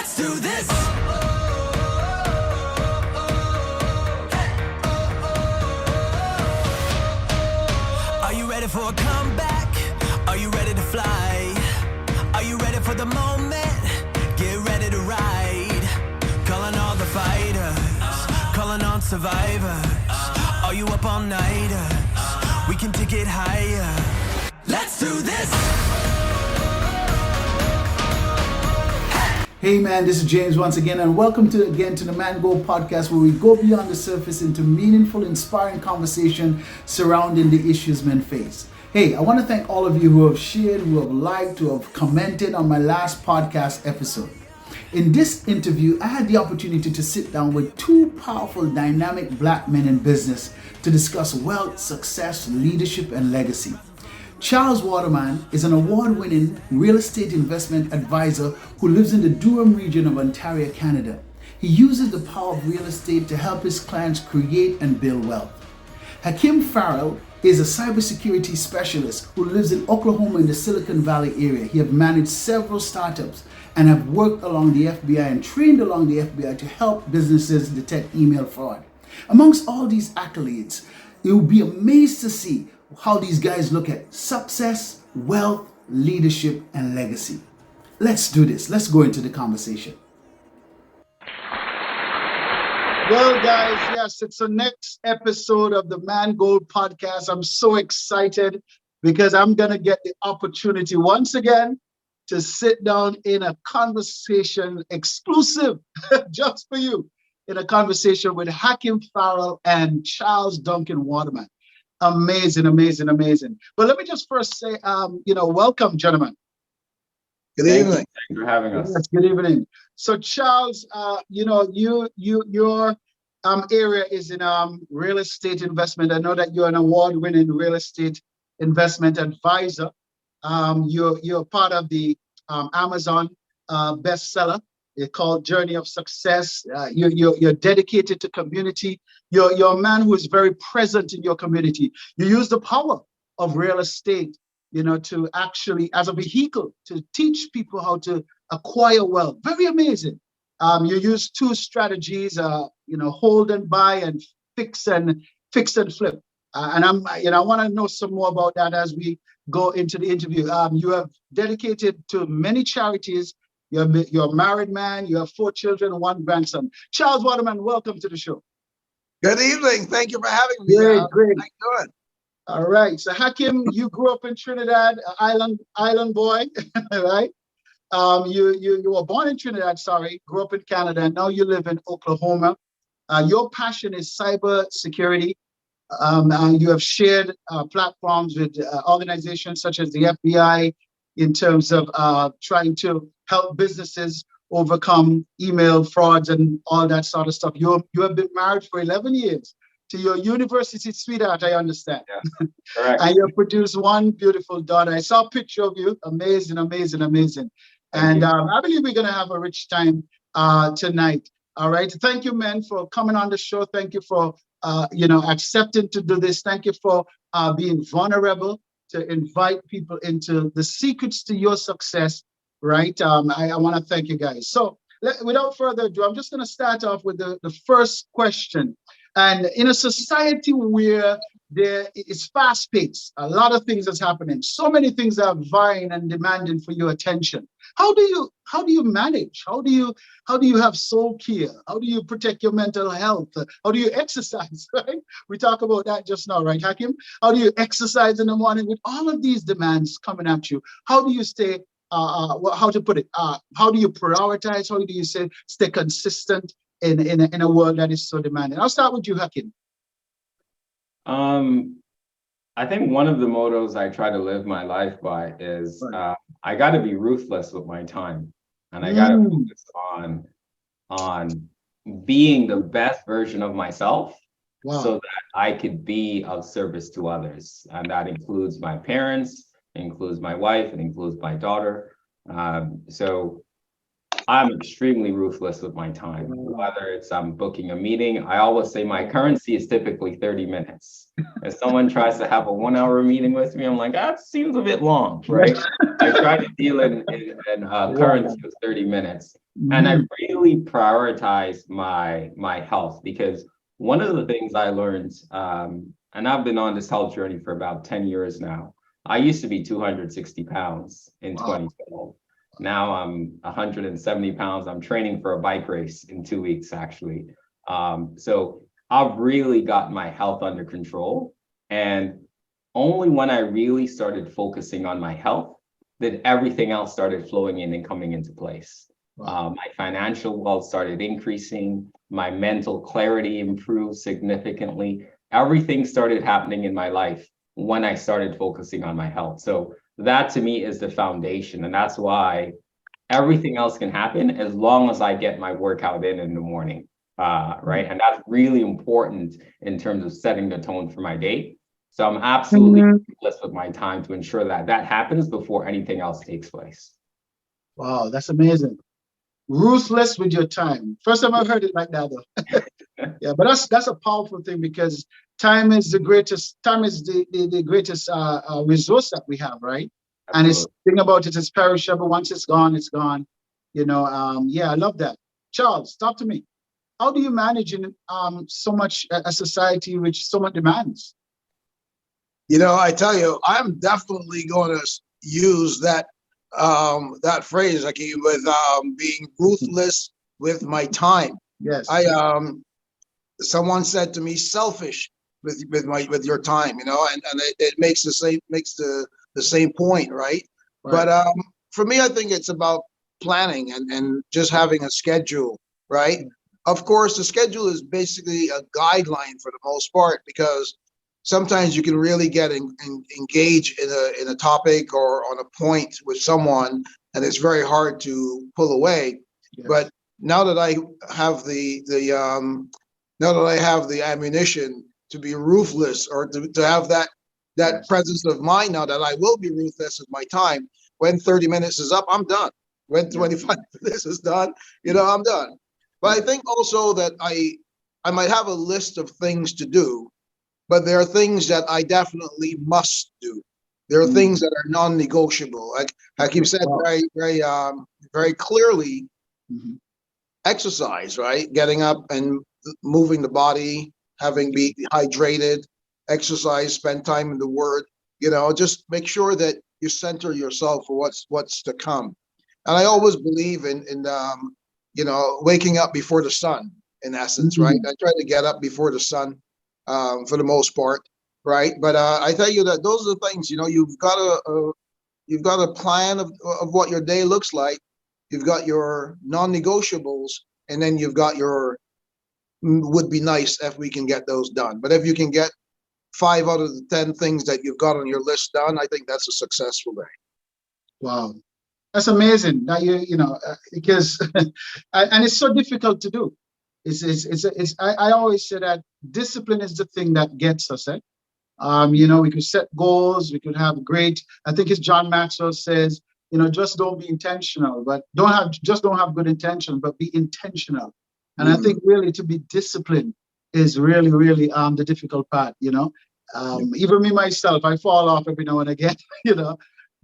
Let's do this. Are you ready for a comeback? Are you ready to fly? Are you ready for the moment? Get ready to ride. Calling all the fighters, calling on survivors. Are you up all nighters? We can take it higher. Let's do this. Hey man, this is James once again, and welcome to the Mangold podcast, where we go beyond the surface into meaningful, inspiring conversation surrounding the issues men face. Hey, I want to thank all of you who have shared, who have liked, who have commented on my last podcast episode. In this interview, I had the opportunity to sit down with two powerful, dynamic black men in business to discuss wealth, success, leadership, and legacy. Charles Waterman is an award-winning real estate investment advisor who lives in the Durham region of Ontario, Canada. He uses the power of real estate to help his clients create and build wealth. Hackim Farrell is a cybersecurity specialist who lives in Oklahoma in the Silicon Valley area. He has managed several startups and have worked along the FBI and trained along the FBI to help businesses detect email fraud. Amongst all these accolades, you'll be amazed to see how these guys look at success, wealth, leadership, and legacy. Let's do this. Let's go into the conversation. Well, guys, yes, it's the next episode of the Mangold podcast. I'm so excited because I'm going to get the opportunity once again to sit down in a conversation exclusive just for you, in a conversation with Hackim Farrell and Charles Duncan Waterman. Amazing, amazing, amazing. But let me just first say, welcome, gentlemen. Good evening. Thanks for having us. Yes, good evening. So, Charles, your area is in real estate investment. I know that you're an award-winning real estate investment advisor. You're part of the Amazon bestseller. It's called Journey of Success. You're dedicated to community. You're a man who is very present in your community. You use the power of real estate, to actually, as a vehicle, to teach people how to acquire wealth. Very amazing. You use two strategies, hold and buy and fix and flip. And I want to know some more about that as we go into the interview. You have dedicated to many charities. You're a married man. You have 4 children and 1 grandson. Charles Waterman, welcome to the show. Good evening. Thank you for having me. Great. How you doing? All right. So Hackim, you grew up in Trinidad, island boy, right? You were born in Trinidad, grew up in Canada, and now you live in Oklahoma. Your passion is cybersecurity. You have shared platforms with organizations such as the FBI in terms of trying to help businesses overcome email frauds and all that sort of stuff. You have been married for 11 years to your university sweetheart, I understand. Yeah, correct. And you have produced 1 beautiful daughter. I saw a picture of you. Amazing, amazing, amazing. And I believe we're going to have a rich time tonight. All right. Thank you, men, for coming on the show. Thank you for, accepting to do this. Thank you for being vulnerable to invite people into the secrets to your success. Right. I want to thank you guys. So without further ado, I'm just going to start off with the first question. And in a society where there is fast paced, a lot of things is happening. So many things are vying and demanding for your attention. How do you manage? How do you have soul care? How do you protect your mental health? How do you exercise? Right? We talk about that just now, right, Hackim? How do you exercise in the morning with all of these demands coming at you? How do you stay? How to put it? How do you prioritize? How do you stay consistent in a world that is so demanding? I'll start with you, Hackim. I think one of the mottos I try to live my life by is I got to be ruthless with my time, and I got to focus on being the best version of myself, so that I could be of service to others, and that includes my parents, it includes my wife, it includes my daughter. So I'm extremely ruthless with my time. Whether it's I'm booking a meeting, I always say my currency is typically 30 minutes. If someone tries to have a 1 hour meeting with me, I'm like, that seems a bit long, right? I try to deal in currency of 30 minutes. And I really prioritize my health, because one of the things I learned, and I've been on this health journey for about 10 years now. I used to be 260 pounds in 2012. Now I'm 170 pounds. I'm training for a bike race in 2 weeks, actually. So I've really got my health under control. And only when I really started focusing on my health did everything else started flowing in and coming into place. My financial wealth started increasing. My mental clarity improved significantly. Everything started happening in my life when I started focusing on my health. So that to me is the foundation. And that's why everything else can happen as long as I get my workout in the morning, right? And that's really important in terms of setting the tone for my day. So I'm absolutely blessed with my time to ensure that that happens before anything else takes place. Wow, that's amazing. Ruthless with your time. First time I've heard it like that, though. Yeah, but that's a powerful thing, because time is the greatest. Time is the greatest resource that we have, right? And it's thing about it is perishable. Once it's gone, it's gone. Yeah, I love that. Charles, talk to me. How do you manage in so much a society which so much demands? I tell you, I'm definitely going to use that phrase like with being ruthless with my time. Yes. Someone said to me, selfish with your time, and it makes the same point, right? But for me, I think it's about planning and just having a schedule, right? Of course, the schedule is basically a guideline for the most part, because sometimes you can really get engaged in a topic or on a point with someone, and it's very hard to pull away. Yes. But now that I have now that I have the ammunition to be ruthless, or to have that yes. presence of mind, now that I will be ruthless with my time, when 30 minutes is up, I'm done. When 25 minutes is done, I'm done. But I think also that I might have a list of things to do, but there are things that I definitely must do. There are things that are non-negotiable. Like Hackim said very clearly, exercise, right? Getting up and moving the body, having be hydrated, exercise, spend time in the Word. Just make sure that you center yourself for what's to come. And I always believe in waking up before the sun. In essence, right? I try to get up before the sun. For the most part, right? But I tell you that those are the things. You've got a plan of what your day looks like. You've got your non-negotiables, and then you've got your would be nice if we can get those done. But if you can get 5 out of the 10 things that you've got on your list done, I think that's a successful day. Wow, that's amazing. That because and it's so difficult to do. I always say that discipline is the thing that gets us. We could set goals, we could have I think it's John Maxwell says, just don't be intentional, but don't have good intention, but be intentional. And I think really to be disciplined is really, really the difficult part, even me myself, I fall off every now and again,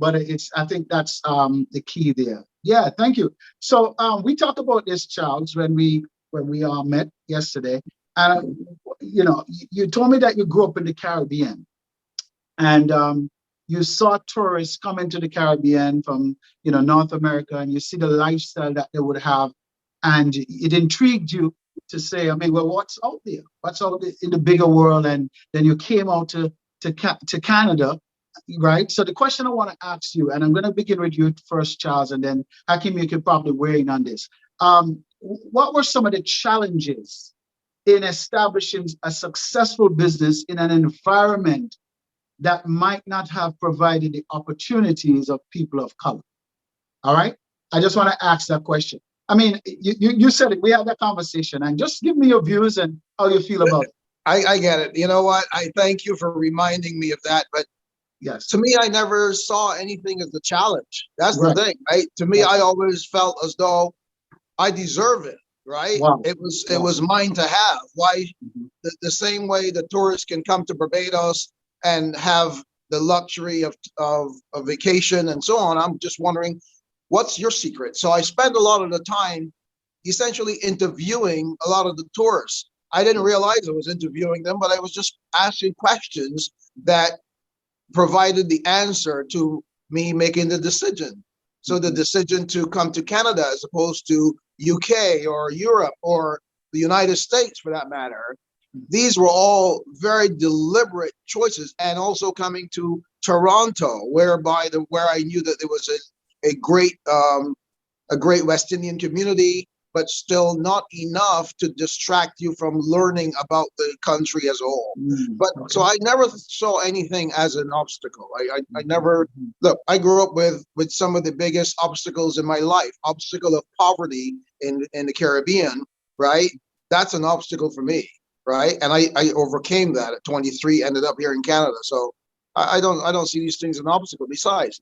but I think that's the key there. Yeah, thank you. So we talked about this, Charles, when we met yesterday, and you told me that you grew up in the Caribbean, and you saw tourists come into the Caribbean from North America, and you see the lifestyle that they would have, and it intrigued you to say, well, what's out there? What's out there in the bigger world? And then you came out to Canada, right? So the question I want to ask you, and I'm going to begin with you first, Charles, and then Hackim, you could probably weigh in on this. What were some of the challenges in establishing a successful business in an environment that might not have provided the opportunities of people of color? All right. I just want to ask that question. You said it, we had that conversation, and just give me your views and how you feel about it. I get it. You know what? I thank you for reminding me of that. But yes, to me, I never saw anything as a challenge. That's the thing, right? To me, I always felt as though I deserve it, right? Wow. It was mine to have. Why? The same way the tourists can come to Barbados and have the luxury of a vacation and so on. I'm just wondering, what's your secret? So I spend a lot of the time essentially interviewing a lot of the tourists. I didn't realize I was interviewing them, but I was just asking questions that provided the answer to me making the decision. So the decision to come to Canada as opposed to UK or Europe or the United States for that matter, these were all very deliberate choices. And also coming to Toronto, where I knew that there was a great West Indian community, but still not enough to distract you from learning about the country as a whole. So I never saw anything as an obstacle. I never look. I grew up with some of the biggest obstacles in my life. Obstacle of poverty in the Caribbean, right? That's an obstacle for me, right? And I overcame that at 23. Ended up here in Canada. So I don't see these things as an obstacle. Besides,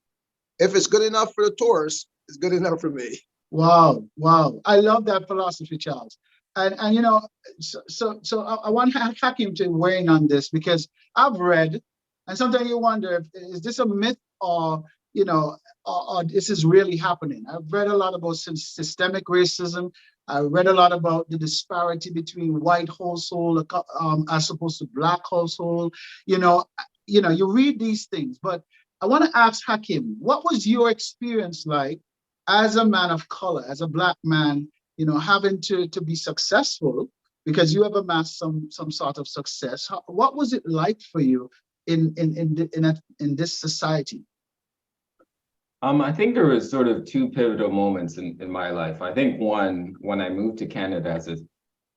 if it's good enough for the tourists, it's good enough for me. Wow, wow. I love that philosophy, Charles. And you know, so I want Hackim to weigh in on this because I've read, and sometimes you wonder if is this a myth or you know, or this is really happening. I've read a lot about systemic racism. I read a lot about the disparity between white household as opposed to black household. You read these things, but I want to ask Hackim, what was your experience like as a man of color, as a black man, you know, having to be successful because you have amassed some sort of success? What was it like for you in this society? I think there was sort of two pivotal moments in my life. I think one, when I moved to Canada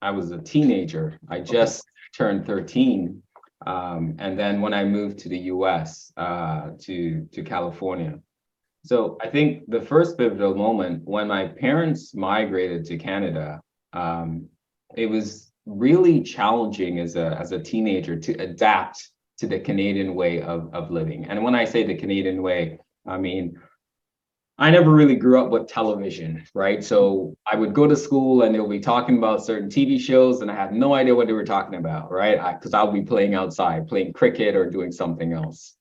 I was a teenager. I just turned 13. And then when I moved to the US, to California. So I think the first pivotal moment when my parents migrated to Canada, it was really challenging as a teenager to adapt to the Canadian way of living. And when I say the Canadian way, I mean, I never really grew up with television, right? So I would go to school and they'll be talking about certain TV shows and I had no idea what they were talking about, right? Because I'll be playing outside, playing cricket or doing something else.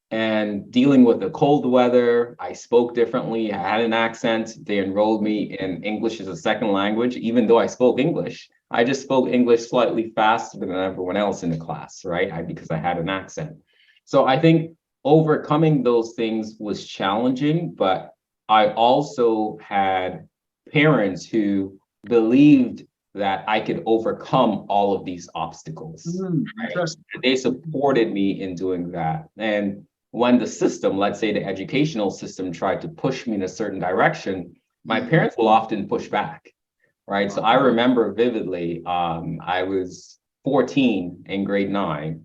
And dealing with the cold weather, I spoke differently. I had an accent. They enrolled me in English as a second language, even though I spoke English. I just spoke English slightly faster than everyone else in the class, right? Because I had an accent. So I think overcoming those things was challenging, but I also had parents who believed that I could overcome all of these obstacles. Right? They supported me in doing that. And when the system, let's say the educational system, tried to push me in a certain direction, my parents will often push back, right? So I remember vividly, I was 14 in grade 9,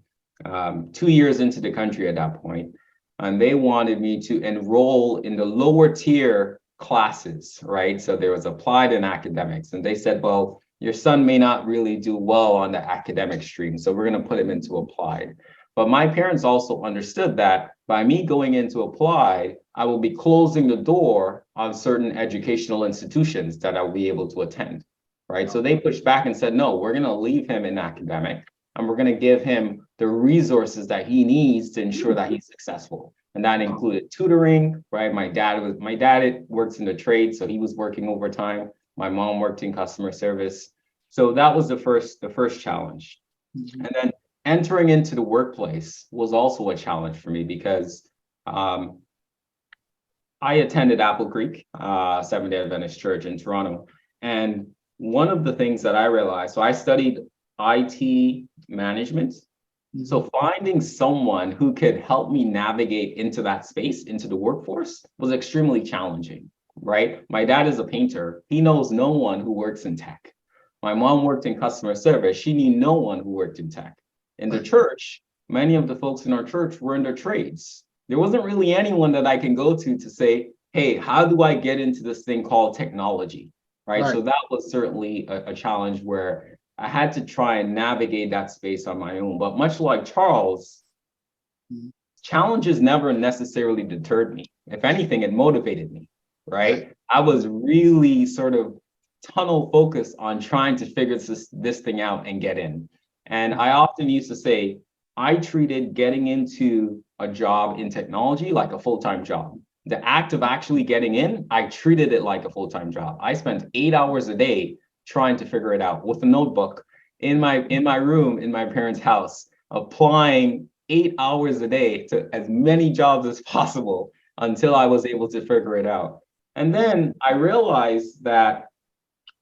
2 years into the country at that point, and they wanted me to enroll in the lower tier classes, right? So there was applied and academics, and they said, well, your son may not really do well on the academic stream, so we're going to put him into applied. But my parents also understood that by me going into applied, I will be closing the door on certain educational institutions that I will be able to attend, right? So they pushed back and said, no, we're going to leave him in academic and we're going to give him the resources that he needs to ensure that he's successful. And that included tutoring, right? My dad works in the trade, so he was working overtime. My mom worked in customer service. So that was the first challenge. And then entering into the workplace was also a challenge for me because I attended Apple Creek, Seventh-day Adventist Church in Toronto. And one of the things that I realized, so I studied IT management. So finding someone who could help me navigate into that space, into the workforce, was extremely challenging, right? My dad is a painter. He knows no one who works in tech. My mom worked in customer service. She knew no one who worked in tech. In the church, many of the folks in our church were in their trades. There wasn't really anyone that I can go to say, hey, how do I get into this thing called technology, right? So that was certainly a challenge where I had to try and navigate that space on my own. But much like Charles, challenges never necessarily deterred me. If anything, it motivated me, right? I was really sort of tunnel focused on trying to figure this thing out and get in. And I often used to say, I treated getting into a job in technology like a full-time job. The act of actually getting in, I treated it like a full-time job. I spent 8 hours a day trying to figure it out with a notebook in my room in my parents' house, applying 8 hours a day to as many jobs as possible until I was able to figure it out. And then I realized that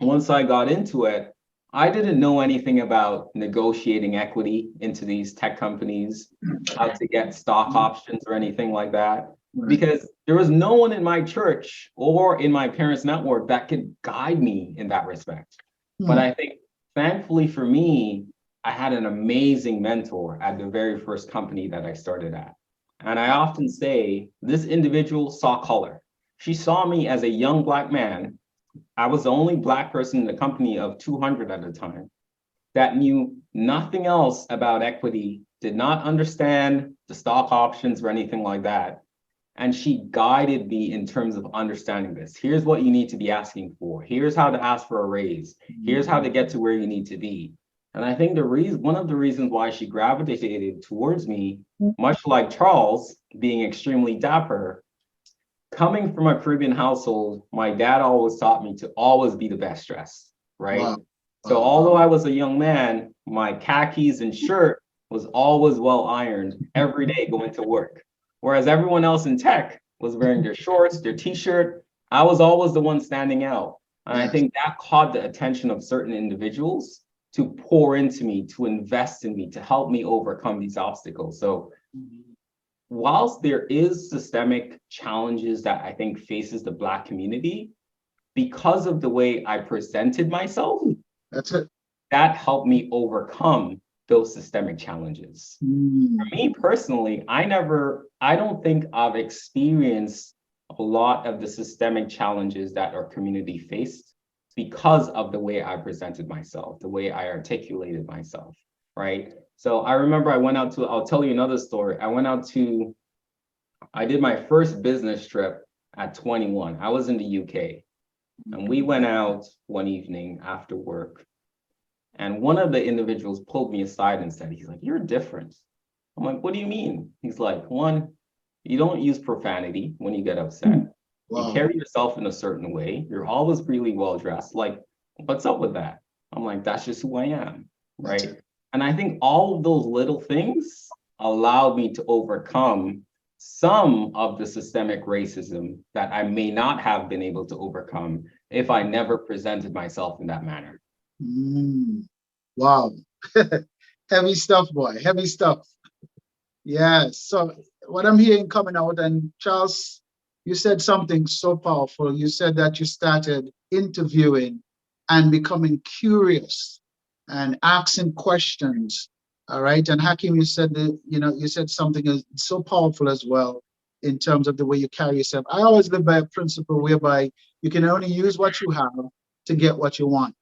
once I got into it, I didn't know anything about negotiating equity into these tech companies, how to get stock options or anything like that, because there was no one in my church or in my parents' network that could guide me in that respect. But I think, thankfully for me, I had an amazing mentor at the very first company that I started at. And I often say, this individual saw color. She saw me as a young Black man. I was the only Black person in the company of 200 at the time that knew nothing else about equity, did not understand the stock options or anything like that. And she guided me in terms of understanding this. Here's what you need to be asking for. Here's how to ask for a raise. Here's how to get to where you need to be. And I think one of the reasons why she gravitated towards me, much like Charles being extremely dapper, coming from a Caribbean household, my dad always taught me to always be the best dressed, right? Wow. So although I was a young man, my khakis and shirt was always well ironed every day going to work. Whereas everyone else in tech was wearing their shorts, their t-shirt, I was always the one standing out. And I think that caught the attention of certain individuals to pour into me, to invest in me, to help me overcome these obstacles. So whilst there is systemic challenges that I think faces the Black community, because of the way I presented myself, that helped me overcome those systemic challenges. For me personally, I don't think I've experienced a lot of the systemic challenges that our community faced because of the way I presented myself, the way I articulated myself, right? So I remember I'll tell you another story. I did my first business trip at 21. I was in the UK, and we went out one evening after work. And one of the individuals pulled me aside and said, he's like, "You're different." I'm like, "What do you mean?" He's like, "One, you don't use profanity when you get upset. Wow. You carry yourself in a certain way. You're always really well dressed. Like, what's up with that?" I'm like, "That's just who I am." Right. And I think all of those little things allowed me to overcome some of the systemic racism that I may not have been able to overcome if I never presented myself in that manner. Wow. Heavy stuff, boy. Heavy stuff. Yes. So what I'm hearing coming out, and Charles, you said something so powerful. You said that you started interviewing and becoming curious and asking questions. All right. And Hackim, you said that, you said something so powerful as well in terms of the way you carry yourself. I always live by a principle whereby you can only use what you have to get what you want.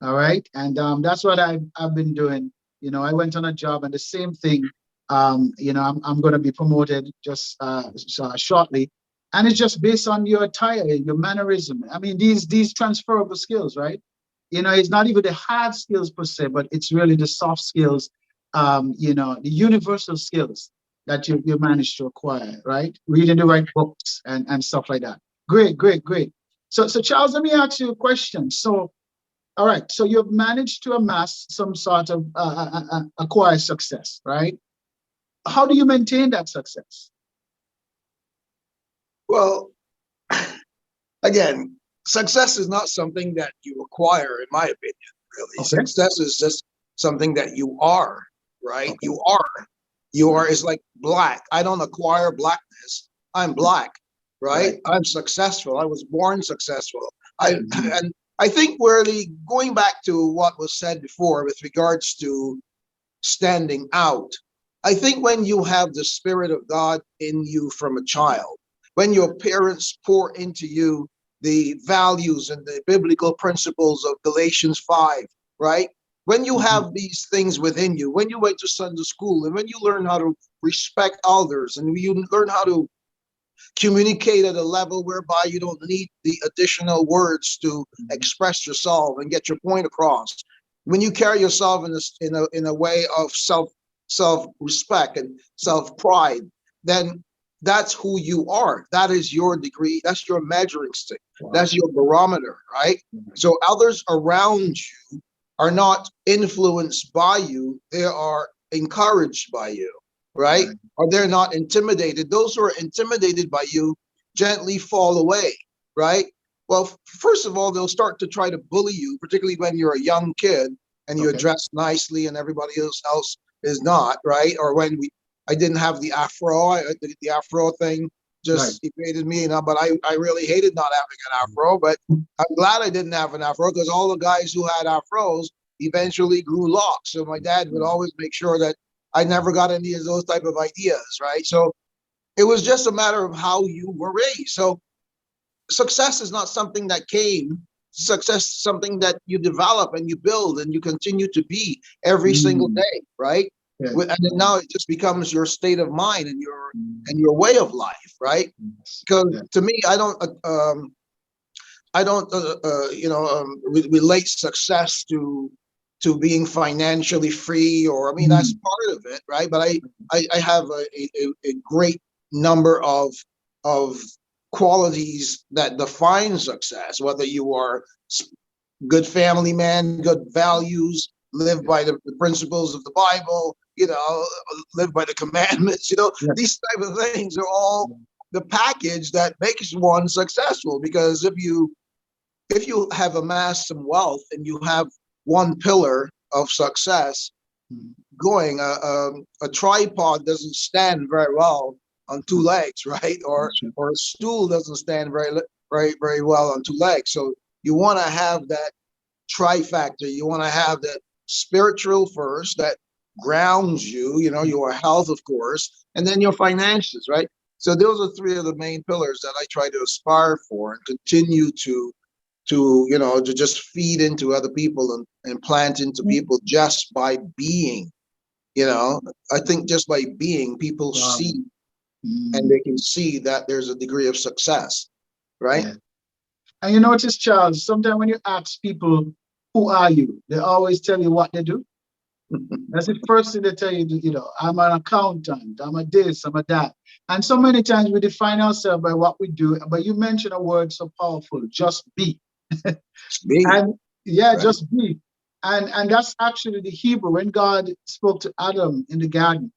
All right. And that's what I've been doing. I went on a job and the same thing, I'm going to be promoted just shortly. And it's just based on your attire, your mannerism. I mean, these transferable skills, right? It's not even the hard skills per se, but it's really the soft skills, the universal skills that you manage to acquire, right? Reading the right books and stuff like that. Great, great, great. So Charles, let me ask you a question. So, all right, so you've managed to amass some sort of acquire success, right? How do you maintain that success? Well, again, success is not something that you acquire, in my opinion, really. Okay. Success is just something that you are, right? Okay. You are is like black. I don't acquire blackness. I'm black, right? I'm successful. I was born successful. And I think going back to what was said before with regards to standing out, I think when you have the Spirit of God in you from a child, when your parents pour into you the values and the biblical principles of Galatians 5, right? When you have these things within you, when you went to Sunday school, and when you learn how to respect elders, and you learn how to communicate at a level whereby you don't need the additional words to express yourself and get your point across. When you carry yourself in a way of self-respect and self-pride, then that's who you are. That is your degree. That's your measuring stick. Wow. That's your barometer, right? So others around you are not influenced by you. They are encouraged by you, right? Or they're not intimidated. Those who are intimidated by you gently fall away, right? Well, first of all, they'll start to try to bully you, particularly when you're a young kid and you're dressed nicely and everybody else is not, right? Or when I didn't have the afro, the afro thing just evaded me, but I really hated not having an afro, but I'm glad I didn't have an afro because all the guys who had afros eventually grew locks. So my dad would always make sure that I never got any of those type of ideas, right? So it was just a matter of how you were raised. So success is not something that came. Success is something that you develop and you build and you continue to be every single day, right? Yeah. And then now it just becomes your state of mind and your way of life, right? Because to me, I don't relate success to being financially free, or I mean that's part of it, right? But I have a great number of qualities that define success, whether you are good family man, good values, live by the principles of the Bible, live by the commandments, these type of things are all the package that makes one successful. Because if you have amassed some wealth and you have one pillar of success going, a tripod doesn't stand very well on two legs, right? Or a stool doesn't stand very well on two legs. So you want to have that trifactor. You want to have that spiritual first that grounds you, your health, of course, and then your finances, right? So those are three of the main pillars that I try to aspire for and continue to just feed into other people and plant into people just by being. I think just by being, people see and they can see that there's a degree of success, right? Yeah. And you notice, Charles, sometimes when you ask people, who are you? They always tell you what they do. That's the first thing they tell you, I'm an accountant, I'm a this, I'm a that. And so many times we define ourselves by what we do, but you mentioned a word so powerful, just be. Be. And just be. And that's actually the Hebrew. When God spoke to Adam in the garden,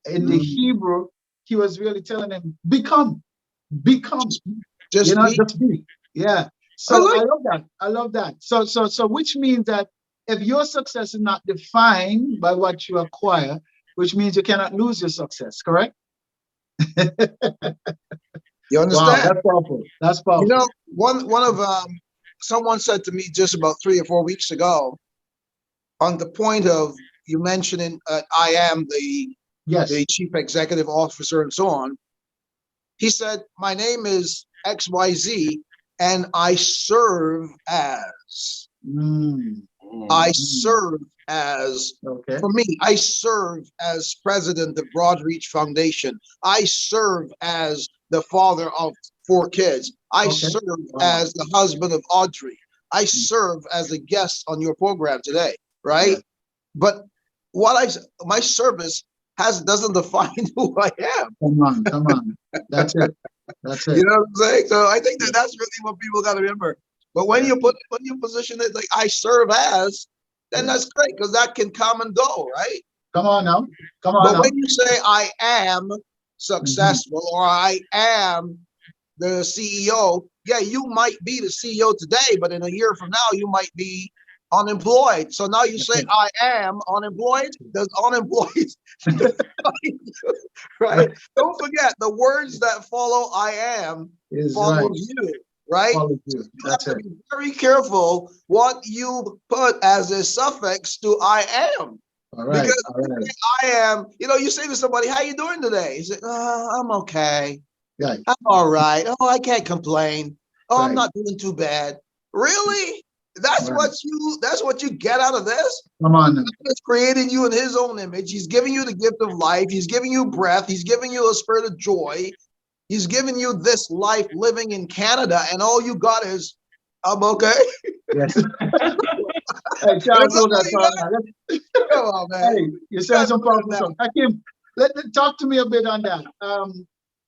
in the Hebrew, he was really telling him, become. Just be. Just be. Yeah. So I love that. So which means that if your success is not defined by what you acquire, which means you cannot lose your success, correct? You understand? Wow, that's powerful. That's powerful. One of someone said to me just about 3 or 4 weeks ago, on the point of you mentioning I am the chief executive officer and so on. He said, my name is XYZ and I serve as. I serve as, for me, I serve as president of Broadreach Foundation. I serve as the father of 4 kids. I serve as the husband of Audrey. I serve as a guest on your program today, right? Yeah. But my service doesn't define who I am. Come on. That's it. You know what I'm saying? So I think that's really what people got to remember. But when you position it like I serve as, then that's great because that can come and go, right? Come on now. But when you say I am successful or I am the CEO, you might be the CEO today, but in a year from now, you might be unemployed. So now you say I am unemployed. Does unemployed right? Don't forget the words that follow I am follows you, right? You have to be very careful what you put as a suffix to I am. Because I am, you say to somebody, how you doing today? You say, I'm okay. Right. I'm all right. Oh, I can't complain. Oh, I'm not doing too bad. Really? That's what you get out of this? Come on. He's created you in his own image. He's giving you the gift of life. He's giving you breath. He's giving you a spirit of joy. He's given you this life living in Canada, and all you got is, I'm okay. Yes. Hey, That's Charles, hold all that you thought got? now. Come on, man. Hey, you're You saying gotta some look at powerful that. stuff. Hakim, talk to me a bit on that.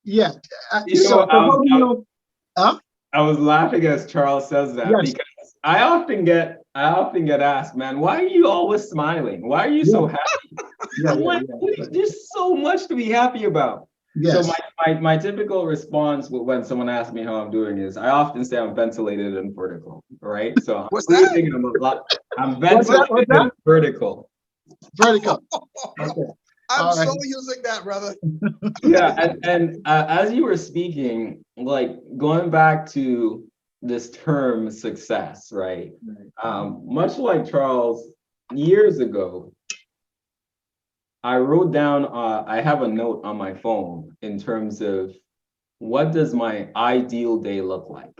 Yeah. You So, know, how do you? Huh? I was laughing as Charles says that Yes. because I often get asked, man, why are you always smiling? Why are you so happy? Yeah. I'm like, there's so much to be happy about. Yes. So my typical response when someone asks me how I'm doing is I often say I'm ventilated and vertical, right? So I'm What's that? breathing, I'm What's that? ventilated and vertical. Vertical. Okay. I'm All so right. using that, brother. Yeah, and as you were speaking, like going back to this term success, right? Much like Charles, years ago, I wrote down, I have a note on my phone in terms of what does my ideal day look like,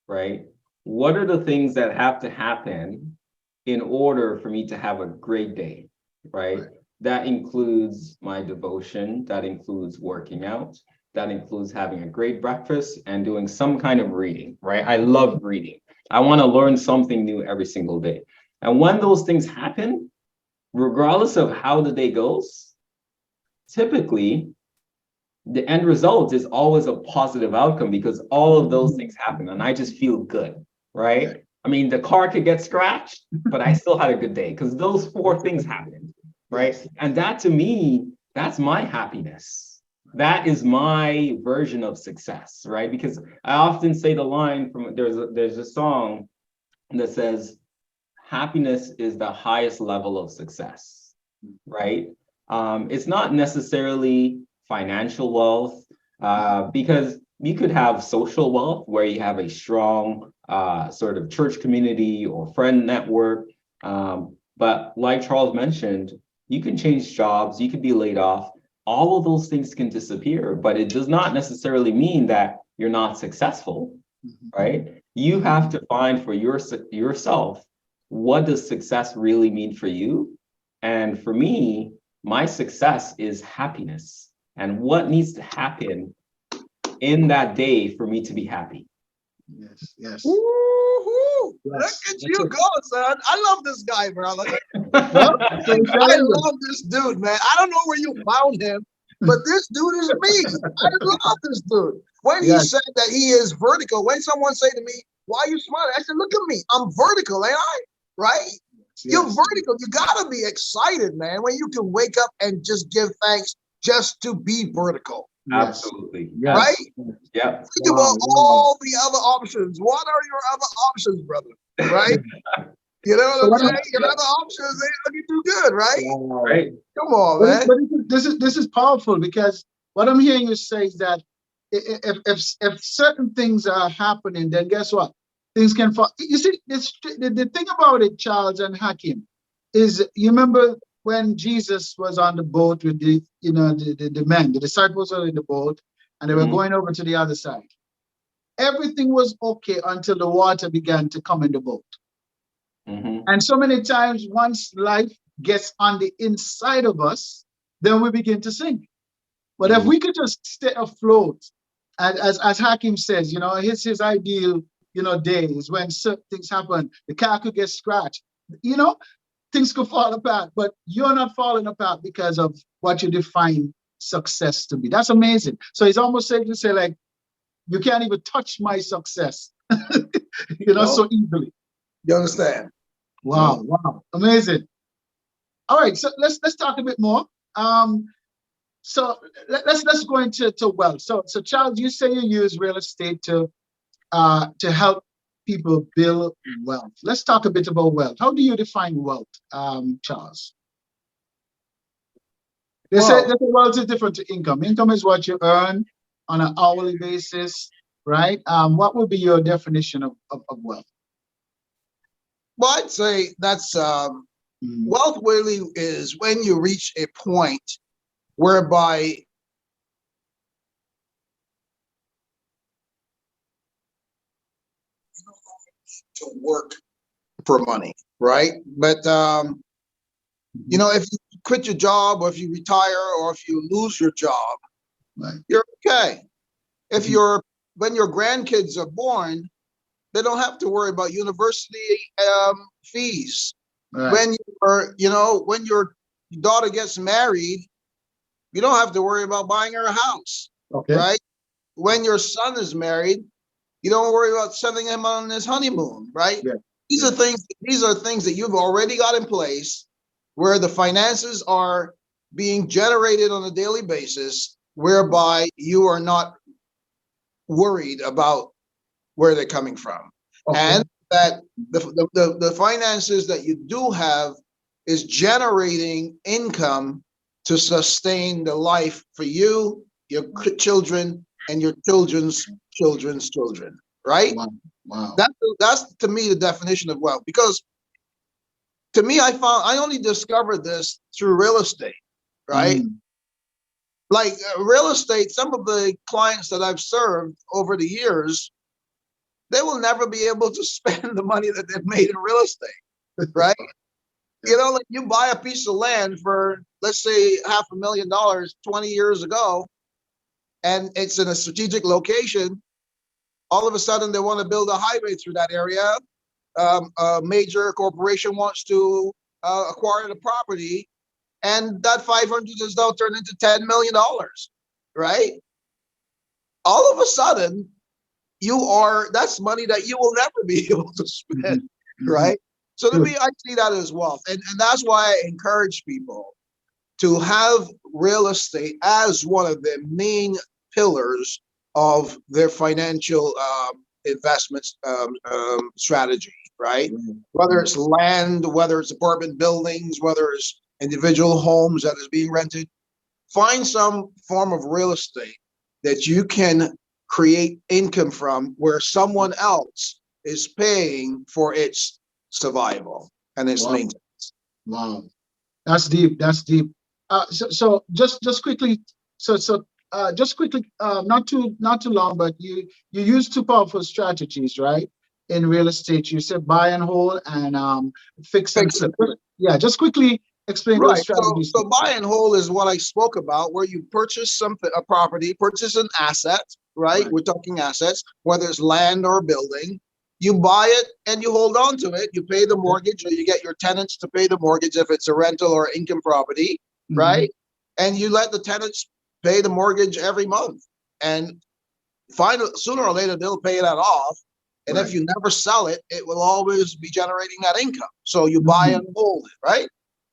right? What are the things that have to happen in order for me to have a great day, right? That includes my devotion, that includes working out, that includes having a great breakfast and doing some kind of reading, right? I love reading. I want to learn something new every single day. And when those things happen, regardless of how the day goes, typically the end result is always a positive outcome because all of those things happen and I just feel good, right? I mean, the car could get scratched, but I still had a good day because those 4 things happened, right? And that to me, that's my happiness. That is my version of success, right? Because I often say the line from there's a song that says, happiness is the highest level of success, right? It's not necessarily financial wealth, because you could have social wealth where you have a strong sort of church community or friend network. But like Charles mentioned, you can change jobs, you could be laid off. All of those things can disappear, but it does not necessarily mean that you're not successful, right? You have to find for yourself, what does success really mean for you? And for me, my success is happiness. And what needs to happen in that day for me to be happy? Yes. Yes. Woo-hoo. Look Yes. at you go, son. I love this guy, brother. Well, so you I said love this dude, man. I don't know where you found him, but this dude is me. I love this dude. When he Yes. said that he is vertical, when someone say to me, why are you smiling? I said, look at me. I'm vertical, ain't I? Right? You're Yes. vertical. You gotta be excited, man, when you can wake up and just give thanks just to be vertical. Yes. Absolutely. Yes. Right? Yep. Think about all the other options. What are your other options, brother? Right? You know So what I'm what saying? Your other options ain't looking too good, right? Right. Come on, But, man. but this is powerful because what I'm hearing you say is that if certain things are happening, then guess what? Things can fall. You see, the thing about it, Charles and Hakim, is you remember when Jesus was on the boat with the men, the disciples were in the boat, and they were going over to the other side. Everything was okay until the water began to come in the boat. And so many times, once life gets on the inside of us, then we begin to sink. But if we could just stay afloat, and as Hakim says, his ideal, day is when certain things happen. The car could get scratched, things could fall apart, but you're not falling apart because of what you define success to be. That's amazing. So it's almost safe to say, like, you can't even touch my success, so easily. You understand? Wow, wow, amazing. All right, so let's talk a bit more. So let's go into wealth. So Charles, you say you use real estate to help people build wealth. Let's talk a bit about wealth. How do you define wealth, Charles? They say that wealth is different to income. Income is what you earn on an hourly basis, right? What would be your definition of wealth? Well, I'd say that's wealth really is when you reach a point whereby to work for money, right? But if you quit your job or if you retire or if you lose your job, Right. you're okay. If when your grandkids are born, they don't have to worry about university fees. Right. When your daughter gets married, you don't have to worry about buying her a house, Okay. right? When your son is married, you don't worry about sending him on his honeymoon, right? Yeah. These are things that you've already got in place where the finances are being generated on a daily basis, whereby you are not worried about where they're coming from. Okay. And that the finances that you do have is generating income to sustain the life for you, your children, and your children's children's children, right? Wow. Wow. That's to me the definition of wealth. Because to me, I only discovered this through real estate, right? Like real estate, some of the clients that I've served over the years, they will never be able to spend the money that they've made in real estate, right? Like you buy a piece of land for, let's say, $500,000 20 years ago, and it's in a strategic location. All of a sudden, they want to build a highway through that area. A major corporation wants to acquire the property, and that 500 is now turned into $10 million, right? All of a sudden, that's money that you will never be able to spend, right? So to me, I see that as wealth. And that's why I encourage people to have real estate as one of the main pillars of their financial investments strategy, right? Whether it's land, whether it's apartment buildings, whether it's individual homes that is being rented, find some form of real estate that you can create income from where someone else is paying for its survival and its maintenance. Wow, that's deep. That's deep. So just quickly, not too long, but you use two powerful strategies, right? In real estate, you said buy and hold and fix and flip. Yeah, just quickly explain those strategies. So buy and hold is what I spoke about, where you purchase a property, purchase an asset, right? We're talking assets, whether it's land or building. You buy it and you hold on to it. You pay the mortgage, or you get your tenants to pay the mortgage if it's a rental or income property, right? And you let the tenants pay the mortgage every month. And sooner or later, they'll pay that off. And if you never sell it, it will always be generating that income. So you buy and hold it, right?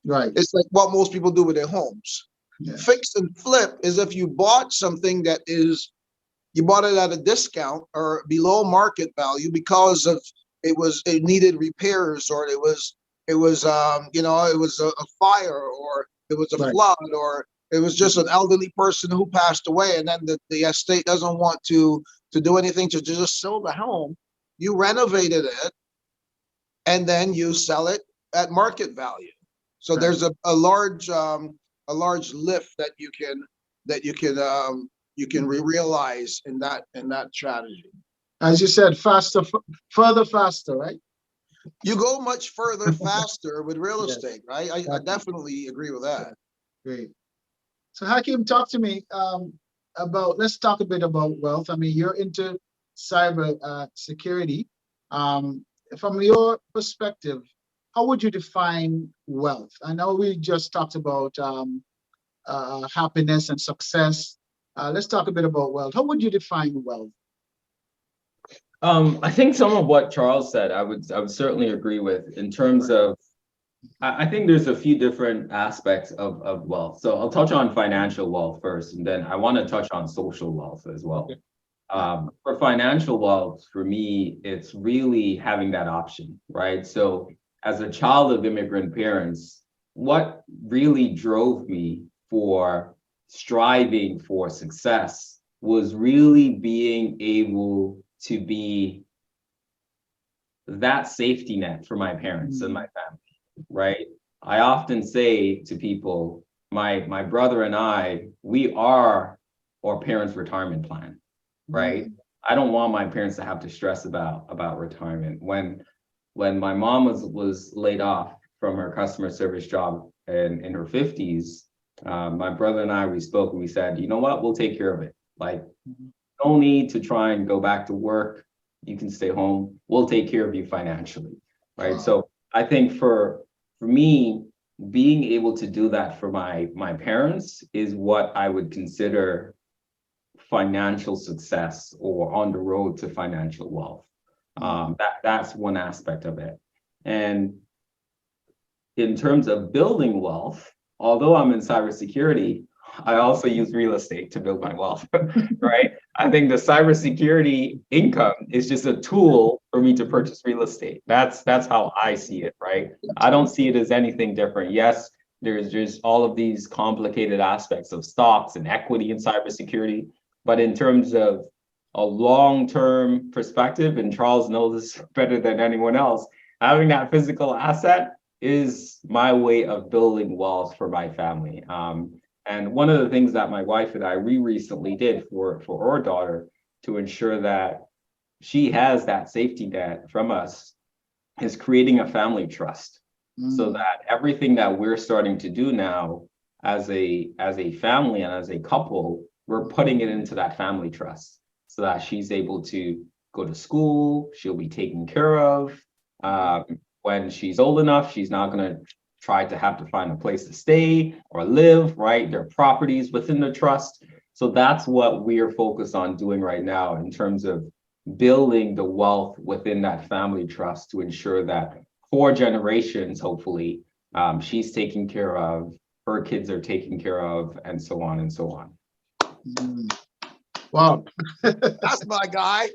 Right. It's like what most people do with their homes. Yeah. Fix and flip is if you bought something you bought it at a discount or below market value because of it needed repairs, or it was a fire, or it was a flood, or it was just an elderly person who passed away, and then the estate doesn't want to do anything to just sell the home. You renovated it, and then you sell it at market value. So there's a large lift that you can realize in that strategy. As you said, faster, further, faster, right? You go much further faster with real estate, right? I definitely agree with that. Great. So Hackim, talk to me let's talk a bit about wealth. I mean, you're into cyber security. From your perspective, how would you define wealth? I know we just talked about happiness and success. Let's talk a bit about wealth. How would you define wealth? I think some of what Charles said, I would certainly agree with in terms of, I think there's a few different aspects of wealth. So I'll touch on financial wealth first, and then I want to touch on social wealth as well. For financial wealth, for me, it's really having that option, right? So as a child of immigrant parents, what really drove me for striving for success was really being able to be that safety net for my parents and my family, right? I often say to people, my brother and I, we are our parents' retirement plan, right? I don't want my parents to have to stress about retirement. When my mom was laid off from her customer service job in her 50s, my brother and I, we spoke and we said, you know what, we'll take care of it. Like, no need to try and go back to work. You can stay home. We'll take care of you financially, right? Wow. So I think for me, being able to do that for my parents is what I would consider financial success or on the road to financial wealth. That's one aspect of it. And in terms of building wealth, although I'm in cybersecurity, I also use real estate to build my wealth, right? I think the cybersecurity income is just a tool for me to purchase real estate. That's how I see it, right? I don't see it as anything different. Yes, there's just all of these complicated aspects of stocks and equity in cybersecurity, but in terms of a long-term perspective, and Charles knows this better than anyone else, having that physical asset is my way of building wealth for my family. And one of the things that my wife and I, we recently did for our daughter to ensure that she has that safety net from us is creating a family trust. So that everything that we're starting to do now as a family and as a couple, we're putting it into that family trust so that she's able to go to school, she'll be taken care of. When she's old enough, she's not going to try to have to find a place to stay or live, right? There are properties within the trust. So that's what we're focused on doing right now in terms of building the wealth within that family trust to ensure that 4 generations, hopefully, she's taken care of, her kids are taken care of, and so on and so on. Wow. That's my guy.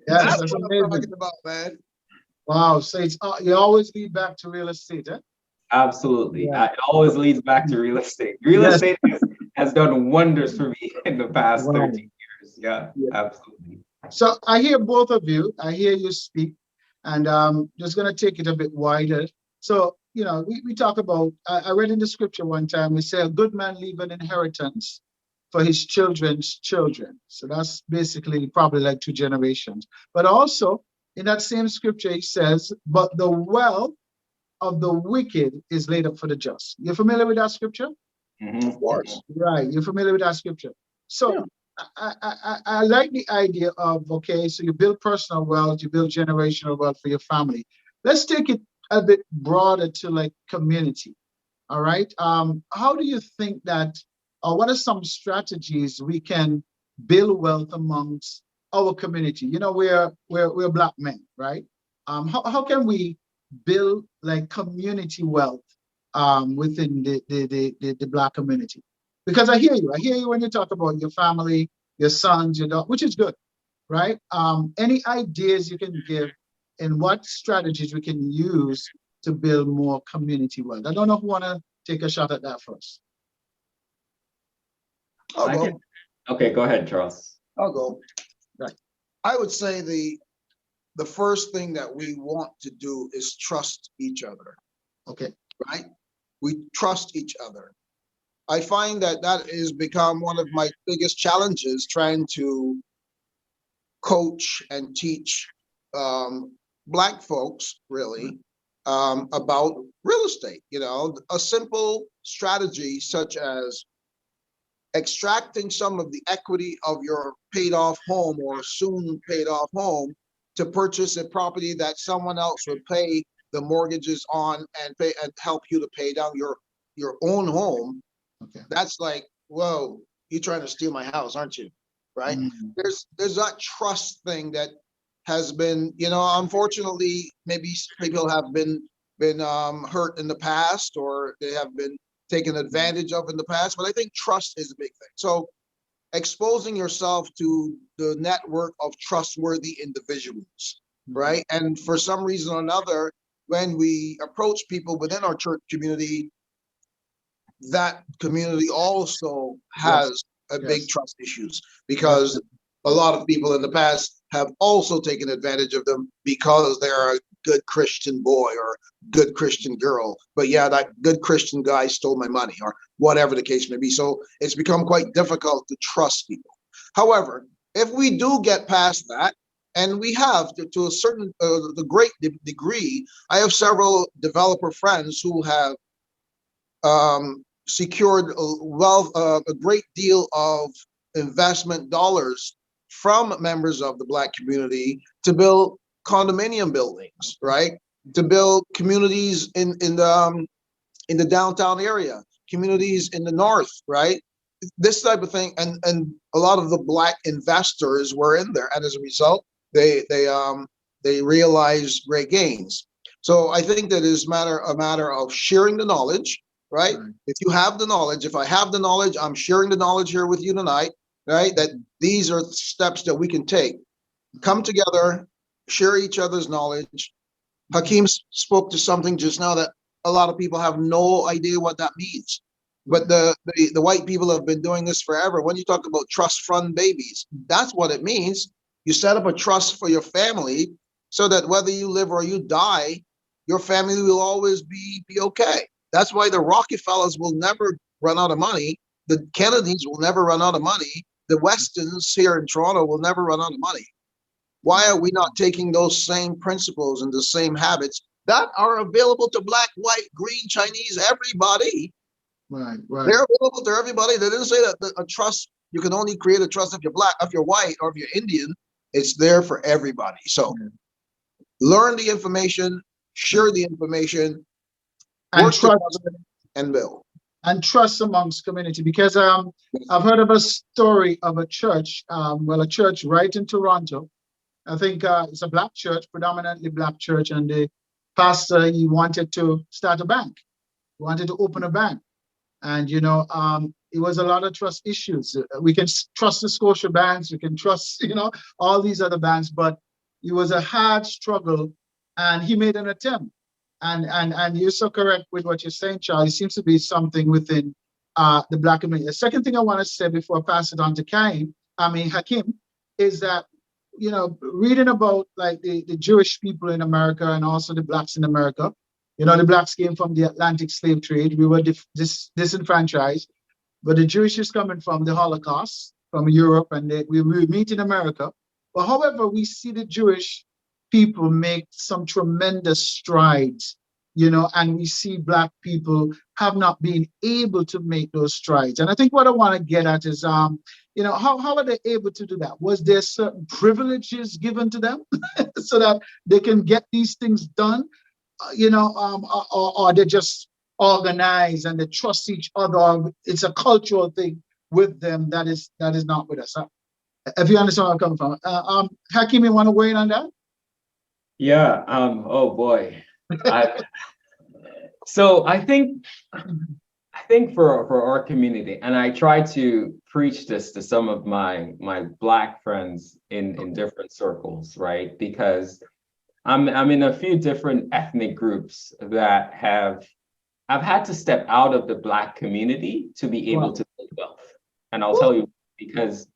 Yes, That's what I'm talking about, man. Wow. So it's you always lead back to real estate, eh? Absolutely. Yeah. It always leads back to real estate. Real Yes. estate has done wonders for me in the past Wow. 13 years. Yeah, absolutely. So I hear both of you. I hear you speak, and just going to take it a bit wider. So, you know, we talk about, I read in the scripture one time, we say a good man leave an inheritance for his children's children. So that's basically probably like 2 generations. But also in that same scripture, he says, but the wealth of the wicked is laid up for the just. You're familiar with that scripture? Of course. Right. You're familiar with that scripture. So Yeah. I like the idea of, okay, so you build personal wealth, you build generational wealth for your family. Let's take it a bit broader to like community. All right. How do you think that, what are some strategies we can build wealth amongst our community? You know, we're Black men, right? How can we build like community wealth within the Black community? Because I hear you when you talk about your family, your sons, your daughter, which is good, right? Any ideas you can give and what strategies we can use to build more community wealth? I don't know who want to take a shot at that first. I'll go. Okay, go ahead, Charles. I'll go. Right. I would say the first thing that we want to do is trust each other. Okay. Right? We trust each other. I find that has become one of my biggest challenges, trying to coach and teach Black folks really about real estate. You know, a simple strategy such as extracting some of the equity of your paid off home or soon paid off home to purchase a property that someone else would pay the mortgages on and pay and help you to pay down your own home. Okay. That's like, whoa, you're trying to steal my house, aren't you? Right? There's that trust thing that has been, you know, unfortunately, maybe people have been hurt in the past, or they have been taken advantage of in the past. But I think trust is a big thing. So exposing yourself to the network of trustworthy individuals, right? And for some reason or another, when we approach people within our church community, that community also has big trust issues, because a lot of people in the past have also taken advantage of them because they're a good Christian boy or good Christian girl. But yeah, that good Christian guy stole my money, or whatever the case may be. So it's become quite difficult to trust people. However, if we do get past that, and we have to a certain the great degree, I have several developer friends who have secured a great deal of investment dollars from members of the Black community to build condominium buildings, right? To build communities in the downtown area, communities in the north, right? This type of thing, and a lot of the Black investors were in there, and as a result, they realized great gains. So I think that is a matter of sharing the knowledge, right? If you have the knowledge, if I have the knowledge, I'm sharing the knowledge here with you tonight, right? That these are steps that we can take. Come together, share each other's knowledge. Hackim spoke to something just now that a lot of people have no idea what that means. But the white people have been doing this forever. When you talk about trust fund babies, that's what it means. You set up a trust for your family so that whether you live or you die, your family will always be okay. That's why the Rockefellers will never run out of money. The Kennedys will never run out of money. The Westons here in Toronto will never run out of money. Why are we not taking those same principles and the same habits that are available to Black, white, green, Chinese, everybody? Right. They're available to everybody. They didn't say that a trust, you can only create a trust if you're Black, if you're white, or if you're Indian. It's there for everybody. So learn the information, share the information, And work trust, together, and build. and trust amongst community, because I've heard of a story of a church, a church right in Toronto. I think it's a Black church, predominantly Black church, and the pastor, he wanted to start a bank. He wanted to open a bank. And, it was a lot of trust issues. We can trust the Scotia banks, we can trust, all these other banks, but it was a hard struggle, and he made an attempt. And you're so correct with what you're saying, Charlie. It seems to be something within the Black community. The second thing I want to say before I pass it on to Hackim, is that, reading about like the Jewish people in America and also the Blacks in America, the Blacks came from the Atlantic slave trade. We were disenfranchised, but the Jewish is coming from the Holocaust, from Europe, and we meet in America. But however, we see the Jewish people make some tremendous strides, and we see Black people have not been able to make those strides. And I think what I want to get at is, how are they able to do that? Was there certain privileges given to them so that they can get these things done, or they just organize and they trust each other? It's a cultural thing with them that is not with us. If you understand where I'm coming from. Hackim, you want to weigh in on that? Yeah. Oh boy. So I think for our community, and I try to preach this to some of my Black friends in different circles, right? Because I'm in a few different ethnic groups that I've had to step out of the Black community to be able to build wealth. And I'll tell you, because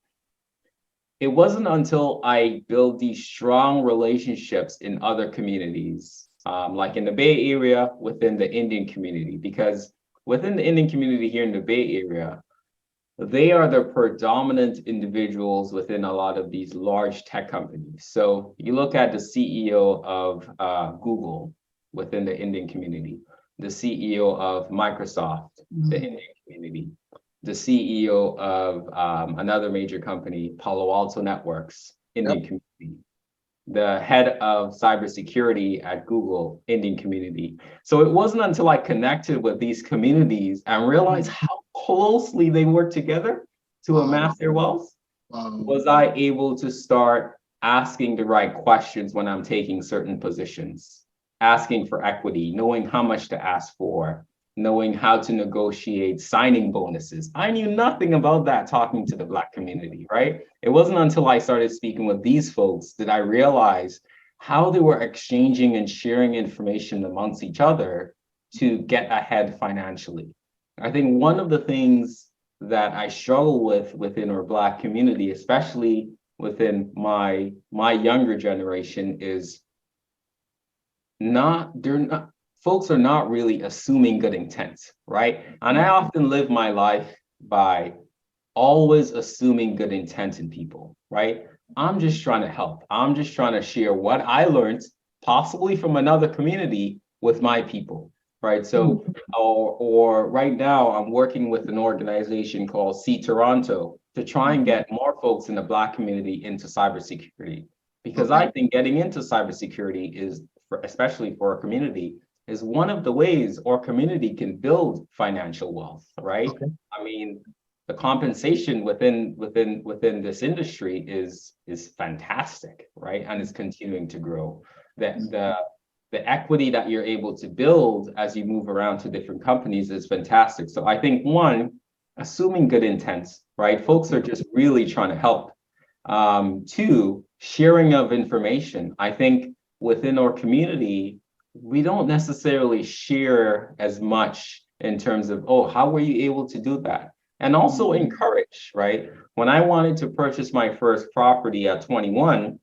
it wasn't until I built these strong relationships in other communities, like in the Bay Area within the Indian community, because within the Indian community here in the Bay Area, they are the predominant individuals within a lot of these large tech companies. So you look at the CEO of Google within the Indian community, the CEO of Microsoft, the Indian community, the CEO of another major company, Palo Alto Networks, Indian community, the head of cybersecurity at Google, Indian community. So it wasn't until I connected with these communities and realized how closely they work together to amass their wealth, was I able to start asking the right questions when I'm taking certain positions, asking for equity, knowing how much to ask for, knowing how to negotiate signing bonuses. I knew nothing about that talking to the Black community, right? It wasn't until I started speaking with these folks that I realized how they were exchanging and sharing information amongst each other to get ahead financially. I think one of the things that I struggle with within our Black community, especially within my younger generation, is folks are not really assuming good intent, right? And I often live my life by always assuming good intent in people, right? I'm just trying to help. I'm just trying to share what I learned, possibly from another community, with my people, right? So, or right now I'm working with an organization called See Toronto, to try and get more folks in the Black community into cybersecurity. Because I think getting into cybersecurity is, especially for a community, is one of the ways our community can build financial wealth, right? I mean, the compensation within this industry is fantastic, right? And it's continuing to grow. The equity that you're able to build as you move around to different companies is fantastic. So I think, one, assuming good intents, right? Folks are just really trying to help. Two, sharing of information. I think within our community, we don't necessarily share as much in terms of, oh, how were you able to do that? And also encourage, right? When I wanted to purchase my first property at 21,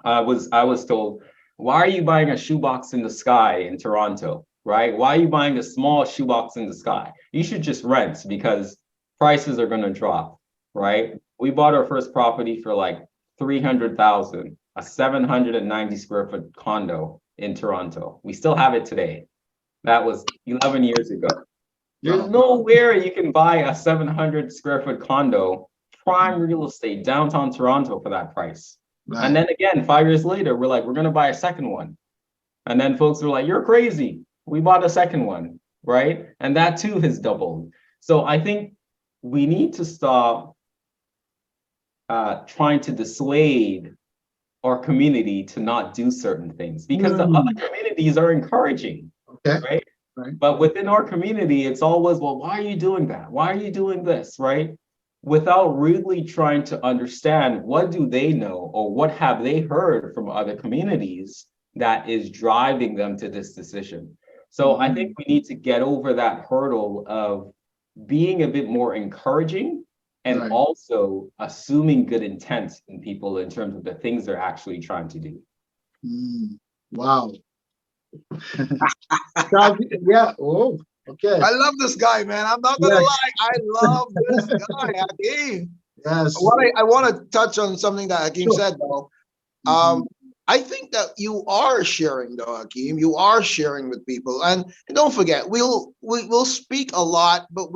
I was told, why are you buying a shoebox in the sky in Toronto, right? Why are you buying a small shoebox in the sky? You should just rent because prices are going to drop, right? We bought our first property for like $300,000, a 790 square foot condo in Toronto. We still have it today. That was 11 years ago. There's nowhere you can buy a 700 square foot condo, prime real estate, downtown Toronto for that price. Right. And then again, 5 years later, we're like, we're going to buy a second one. And then folks were like, you're crazy. We bought a second one, right? And that too has doubled. So I think we need to stop trying to dissuade our community to not do certain things, because the other communities are encouraging, right? But within our community, it's always, well, why are you doing that? Why are you doing this, right? Without really trying to understand what do they know or what have they heard from other communities that is driving them to this decision. So I think we need to get over that hurdle of being a bit more encouraging and also assuming good intent in people in terms of the things they're actually trying to do. Wow. Yeah. Oh, okay. I love this guy, man. I'm not gonna lie. I love this guy, Hackim. Yes. I want to touch on something that Hackim said, though. I think that you are sharing, though, Hackim. You are sharing with people, and don't forget, we'll speak a lot, but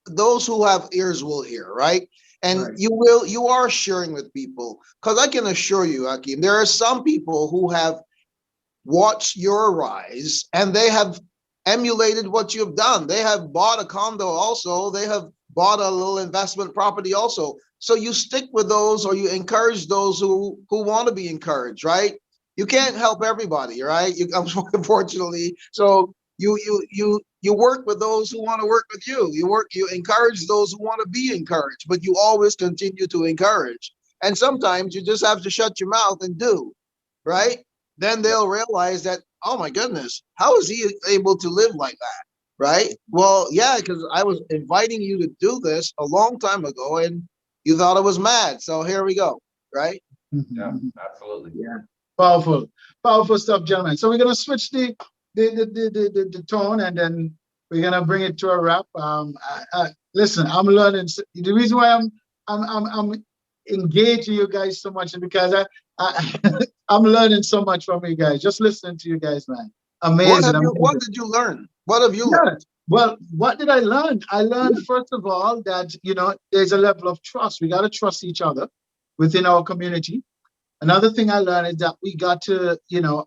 those who have ears will hear, right? And you are sharing with people, because I can assure you, Hackim, there are some people who have watched your rise and they have emulated what you've done. They have bought a condo also. They have bought a little investment property also. So you stick with those, or you encourage those who want to be encouraged, right? You can't help everybody, right? Unfortunately. So you work with those who want to work with you. You encourage those who want to be encouraged, but you always continue to encourage. And sometimes you just have to shut your mouth and do, right? Then they'll realize that, oh my goodness, how is he able to live like that, right? Well, yeah, because I was inviting you to do this a long time ago and you thought I was mad. So here we go, right? Yeah, absolutely. Yeah, powerful stuff, gentlemen. So we're gonna switch the tone, and then we're gonna bring it to a wrap. Listen, I'm learning. The reason why I'm engaging you guys so much is because I'm learning so much from you guys. Just listening to you guys, man. Amazing. What did you learn? What have you learned? Well, what did I learn? I learned, first of all, that, there's a level of trust. We got to trust each other within our community. Another thing I learned is that we got to,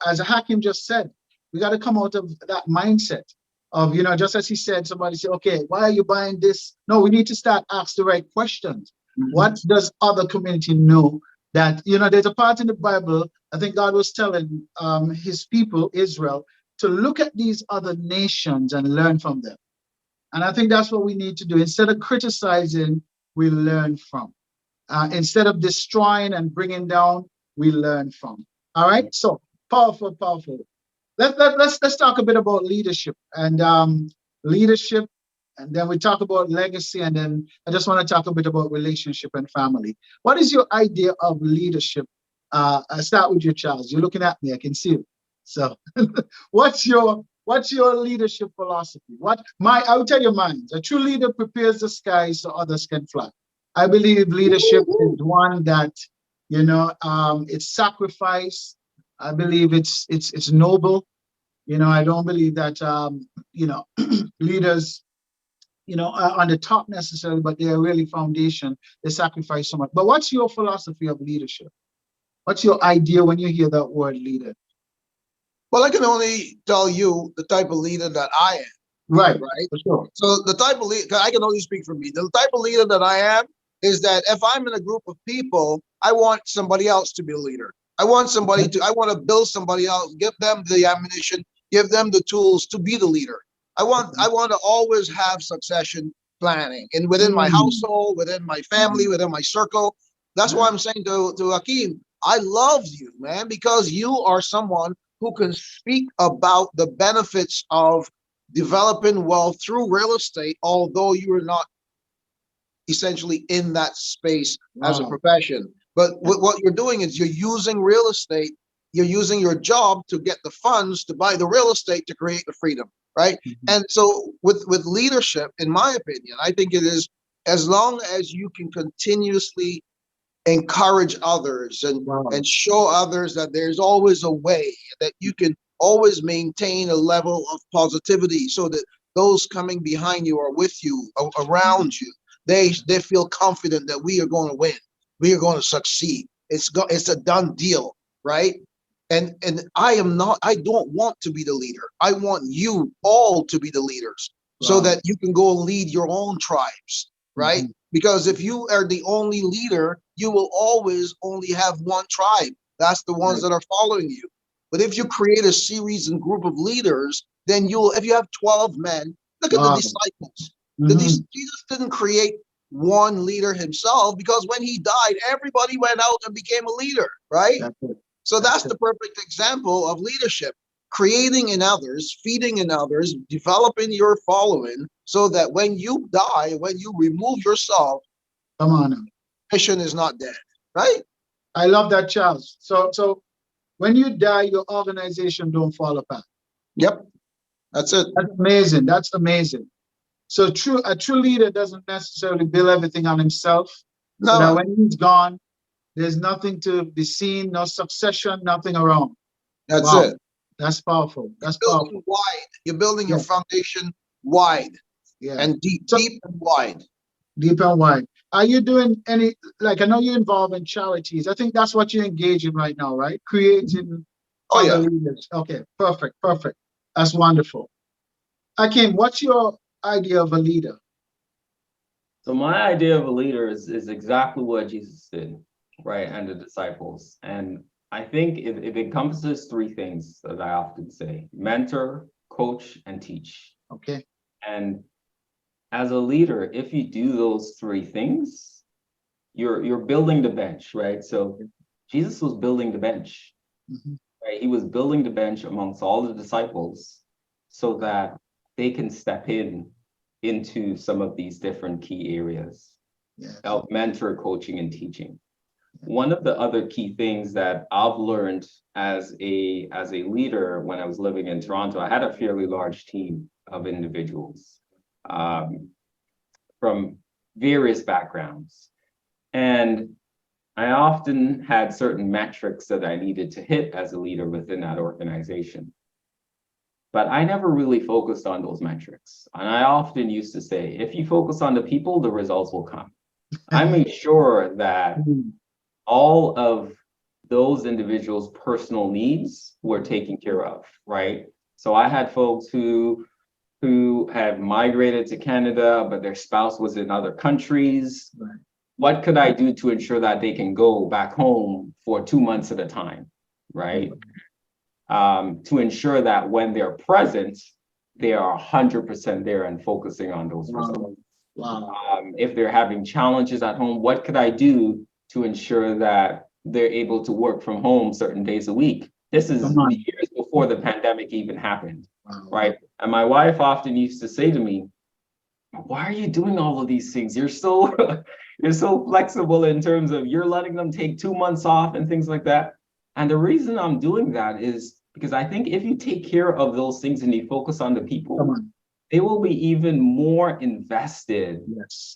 as Hackim just said, we got to come out of that mindset of, just as he said, somebody said, okay, why are you buying this? No, we need to start asking the right questions. What does other community know? That, there's a part in the Bible, I think God was telling his people, Israel, to look at these other nations and learn from them. And I think that's what we need to do. Instead of criticizing, we learn from. Instead of destroying and bringing down, we learn from. All right, so powerful. Let's talk a bit about leadership and leadership. And then we talk about legacy, and then I just want to talk a bit about relationship and family. What is your idea of leadership? I start with you, Charles. You're looking at me, I can see you. So what's your leadership philosophy? I will tell you mine. A true leader prepares the skies so others can fly. I believe leadership is one that, it's sacrifice. I believe it's noble. I don't believe that leaders on the top necessarily, but they are really foundation. They sacrifice so much. But what's your philosophy of leadership? What's your idea when you hear that word leader? Well, I can only tell you the type of leader that I am. Right. Right. For sure. So the type of leader, I can only speak for me. The type of leader that I am is that if I'm in a group of people, I want somebody else to be the leader. I want to build somebody else, give them the ammunition, give them the tools to be the leader. I want to always have succession planning and within my household, within my family, within my circle. That's why I'm saying to Hackim, I love you, man, because you are someone who can speak about the benefits of developing wealth through real estate, although you are not essentially in that space as a profession. But what you're doing is you're using real estate, you're using your job to get the funds to buy the real estate to create the freedom, right? And so with leadership, in my opinion, I think it is as long as you can continuously encourage others and show others that there's always a way, that you can always maintain a level of positivity so that those coming behind you or with you, around you, they feel confident that we are going to win, we are going to succeed. It's a done deal, right? And I don't want to be the leader. I want you all to be the leaders so that you can go lead your own tribes, right? Because if you are the only leader, you will always only have one tribe. That's the ones that are following you. But if you create a series and group of leaders, then if you have 12 men, look at the disciples. Jesus didn't create one leader himself, because when he died, everybody went out and became a leader, right? So that's the perfect example of leadership. Creating in others, feeding in others, developing your following, so that when you die, when you remove yourself, come on, mission is not dead, right? I love that, Charles. So when you die, your organization don't fall apart. Yep, that's it. That's amazing. That's amazing. So a true leader doesn't necessarily build everything on himself. No. So that when he's gone, there's nothing to be seen, no succession, nothing around. That's it. That's powerful. That's building wide. You're building your foundation wide and deep and wide. Deep and wide. Are you doing any, I know you're involved in charities. I think that's what you're engaging right now, right? Creating other leaders. Okay, perfect. That's wonderful. Hackim, what's your idea of a leader? So my idea of a leader is exactly what Jesus did, right? And the disciples. And I think it encompasses three things that I often say: mentor, coach, and teach. Okay. And as a leader, if you do those three things, you're building the bench, right? So Jesus was building the bench, right? He was building the bench amongst all the disciples so that they can step into some of these different key areas of mentor, coaching, and teaching. One of the other key things that I've learned as a leader when I was living in Toronto, I had a fairly large team of individuals from various backgrounds. And I often had certain metrics that I needed to hit as a leader within that organization. But I never really focused on those metrics. And I often used to say, if you focus on the people, the results will come. I made sure that all of those individuals' personal needs were taken care of, right? So I had folks who had migrated to Canada, but their spouse was in other countries. Right. What could I do to ensure that they can go back home for 2 months at a time, right? To ensure that when they're present, they are 100% there and focusing on those results. If they're having challenges at home, what could I do to ensure that they're able to work from home certain days a week? This is years before the pandemic even happened, right? And my wife often used to say to me, why are you doing all of these things? You're so flexible in terms of you're letting them take 2 months off and things like that. And the reason I'm doing that is because I think if you take care of those things and you focus on the people, they will be even more invested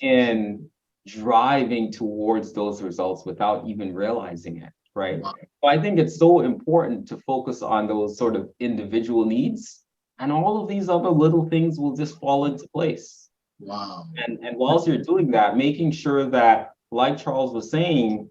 in driving towards those results without even realizing it, right? So I think it's so important to focus on those sort of individual needs, and all of these other little things will just fall into place. Wow. And whilst you're doing that, making sure that, like Charles was saying,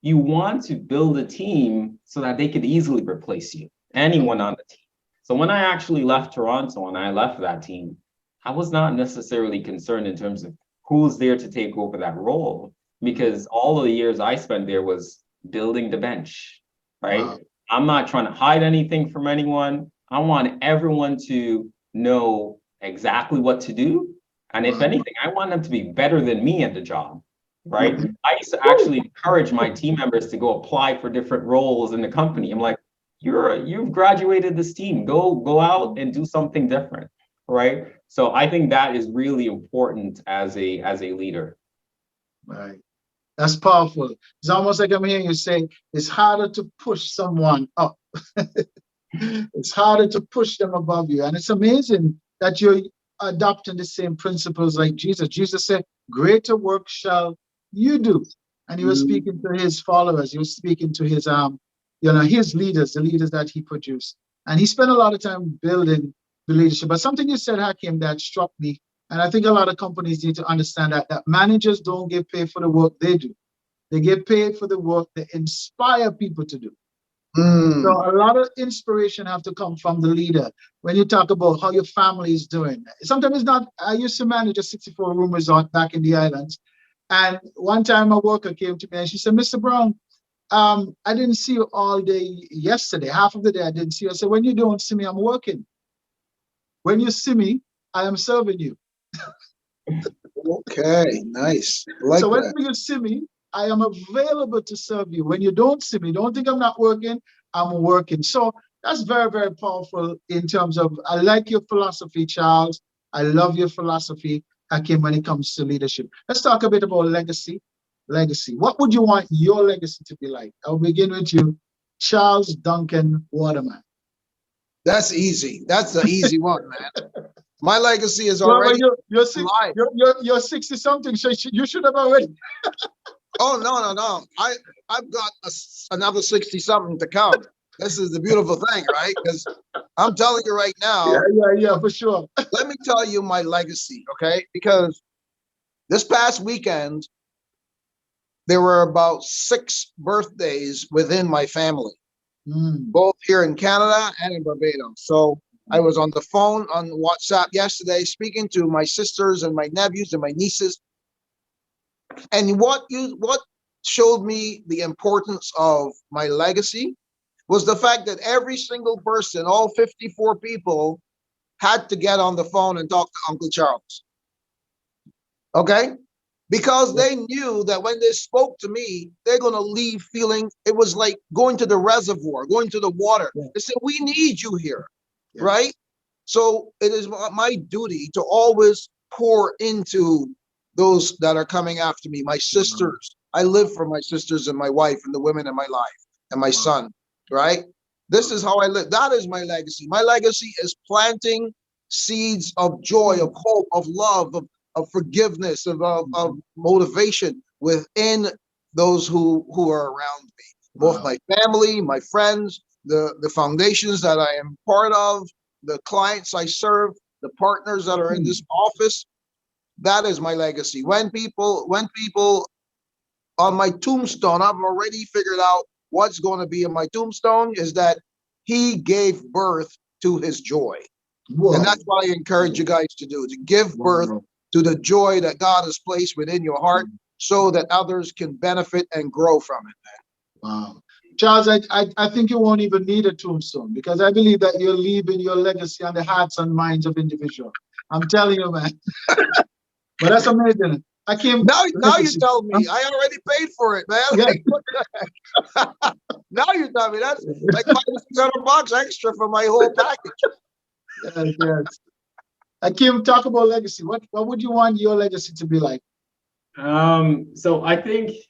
you want to build a team so that they could easily replace you, anyone on the team. So when I actually left Toronto and I left that team, I was not necessarily concerned in terms of who's there to take over that role, because all of the years I spent there was building the bench, right? Wow. I'm not trying to hide anything from anyone. I want everyone to know exactly what to do. And if anything, I want them to be better than me at the job, right? I used to actually encourage my team members to go apply for different roles in the company. I'm like, you've graduated this team, go out and do something different, right? So I think that is really important as a leader. Right. That's powerful. It's almost like I'm hearing you saying it's harder to push someone up. It's harder to push them above you. And it's amazing that you're adopting the same principles like Jesus. Jesus said, greater work shall you do. And he was speaking to his followers. He was speaking to his his leaders, the leaders that he produced. And he spent a lot of time building the leadership. But something you said, Hackim, that struck me. And I think a lot of companies need to understand that managers don't get paid for the work they do. They get paid for the work they inspire people to do. So a lot of inspiration have to come from the leader. When you talk about how your family is doing, sometimes it's not. I used to manage a 64-room resort back in the islands, and one time a worker came to me and she said, "Mr. Brown, I didn't see you all day yesterday. Half of the day I didn't see you." I said, "When you don't see me, I'm working. When you see me, I am serving you." Okay, nice. I like So that. whenever you see me, I am available to serve you. When you don't see me, don't think I'm not working, I'm working. So that's very, very powerful in terms of, I like your philosophy, Charles. I love your philosophy, Hackim, when it comes to leadership. Let's talk a bit about legacy. Legacy. What would you want your legacy to be like? I'll begin with you, Charles Duncan Waterman. That's easy. That's the easy one, man. My legacy is Well, already you're, live. you're 60 something, so you should have already. Oh, no. I've got another 60 something to come. This is the beautiful thing, right? Because I'm telling you right now, Yeah, for sure. let me tell you my legacy, okay? Because this past weekend, there were about 6 birthdays within my family, both here in Canada and in Barbados. So I was on the phone on WhatsApp yesterday speaking to my sisters and my nephews and my nieces. And what showed me the importance of my legacy was the fact that every single person, all 54 people, had to get on the phone and talk to Uncle Charles. Okay? Because they knew that when they spoke to me, they're going to leave feeling it was like going to the reservoir, going to the water. They said, we need you here, right? So it is my duty to always pour into those that are coming after me, my sisters. I live for my sisters and my wife and the women in my life and my son, right? This is how I live. That is my legacy. My legacy is planting seeds of joy, of hope, of love, of forgiveness, of motivation within those who are around me, both my family, my friends, the foundations that I am part of, the clients I serve, the partners that are in this office. That is my legacy. When people on my tombstone, I've already figured out what's going to be in my tombstone is that he gave birth to his joy. And that's what I encourage you guys to do, to give birth to the joy that God has placed within your heart so that others can benefit and grow from it. Wow. Charles, I think you won't even need a tombstone because I believe that you're leaving your legacy on the hearts and minds of individuals. I'm telling you, man. But that's amazing. Now you tell me. I already paid for it, man. Yeah. Now you tell me. That's like $500 extra for my whole package. Yes. Hackim, talk about legacy. What would you want your legacy to be like? So I think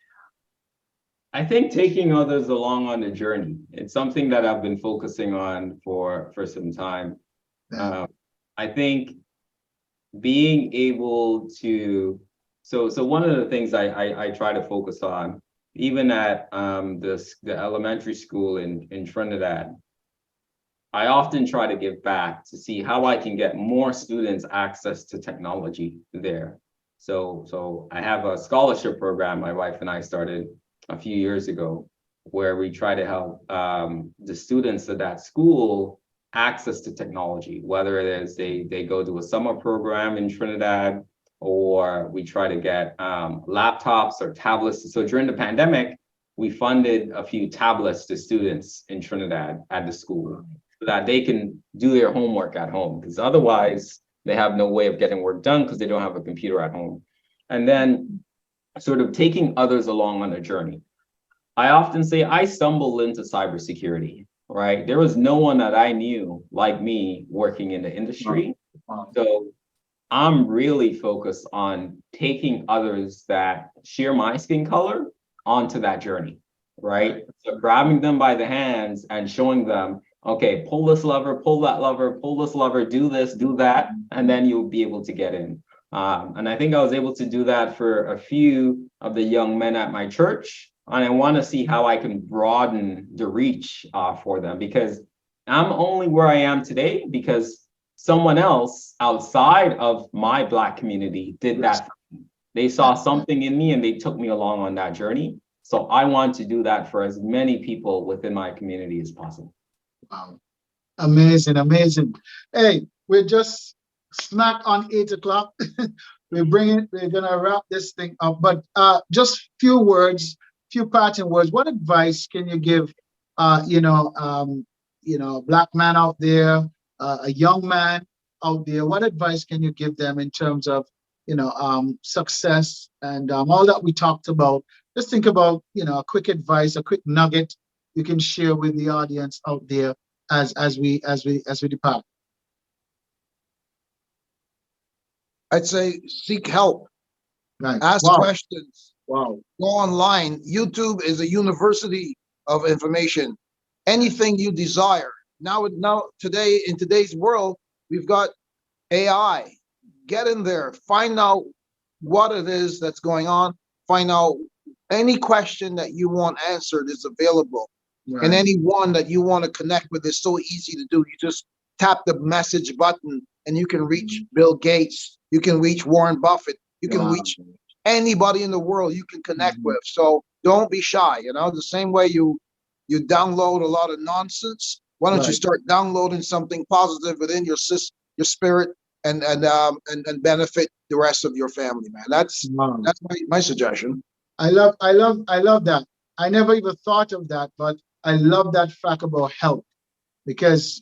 taking others along on the journey. It's something that I've been focusing on for some time. I think being able to, so one of the things I try to focus on, even at the elementary school in Trinidad, I often try to give back to see how I can get more students access to technology there. So I have a scholarship program my wife and I started a few years ago, where we try to help the students at that school access to technology, whether it is they go to a summer program in Trinidad, or we try to get laptops or tablets. So during the pandemic, we funded a few tablets to students in Trinidad at the school, so that they can do their homework at home, because otherwise they have no way of getting work done because they don't have a computer at home. And then sort of taking others along on a journey. I often say I stumbled into cybersecurity, right? There was no one that I knew like me working in the industry. So I'm really focused on taking others that share my skin color onto that journey, right? So grabbing them by the hands and showing them, okay, pull this lever, pull that lever, pull this lever, do this, do that, and then you'll be able to get in. And I think I was able to do that for a few of the young men at my church. And I want to see how I can broaden the reach for them, because I'm only where I am today because someone else outside of my Black community did that. They saw something in me and they took me along on that journey. So I want to do that for as many people within my community as possible. Wow. Amazing, amazing. Hey, we're just smack on 8 o'clock. We're gonna wrap this thing up, but just few words, few parting words. What advice can you give Black man out there, a young man out there? What advice can you give them in terms of success and all that we talked about? Just think about a quick advice, a quick nugget you can share with the audience out there as we depart. I'd say seek help. Right. Ask Wow. questions. Wow. Go online. YouTube is a university of information. Anything you desire. Now today, in today's world, we've got AI. Get in there. Find out what it is that's going on. Find out any question that you want answered is available. Right. And any one that you want to connect with is so easy to do. You just tap the message button and you can reach Bill Gates. You can reach Warren Buffett. You can reach anybody in the world you can connect with. So don't be shy. The same way you download a lot of nonsense. Why don't you start downloading something positive within your spirit and benefit the rest of your family, man. That's my suggestion. I love that. I never even thought of that, but I love that fact about help, because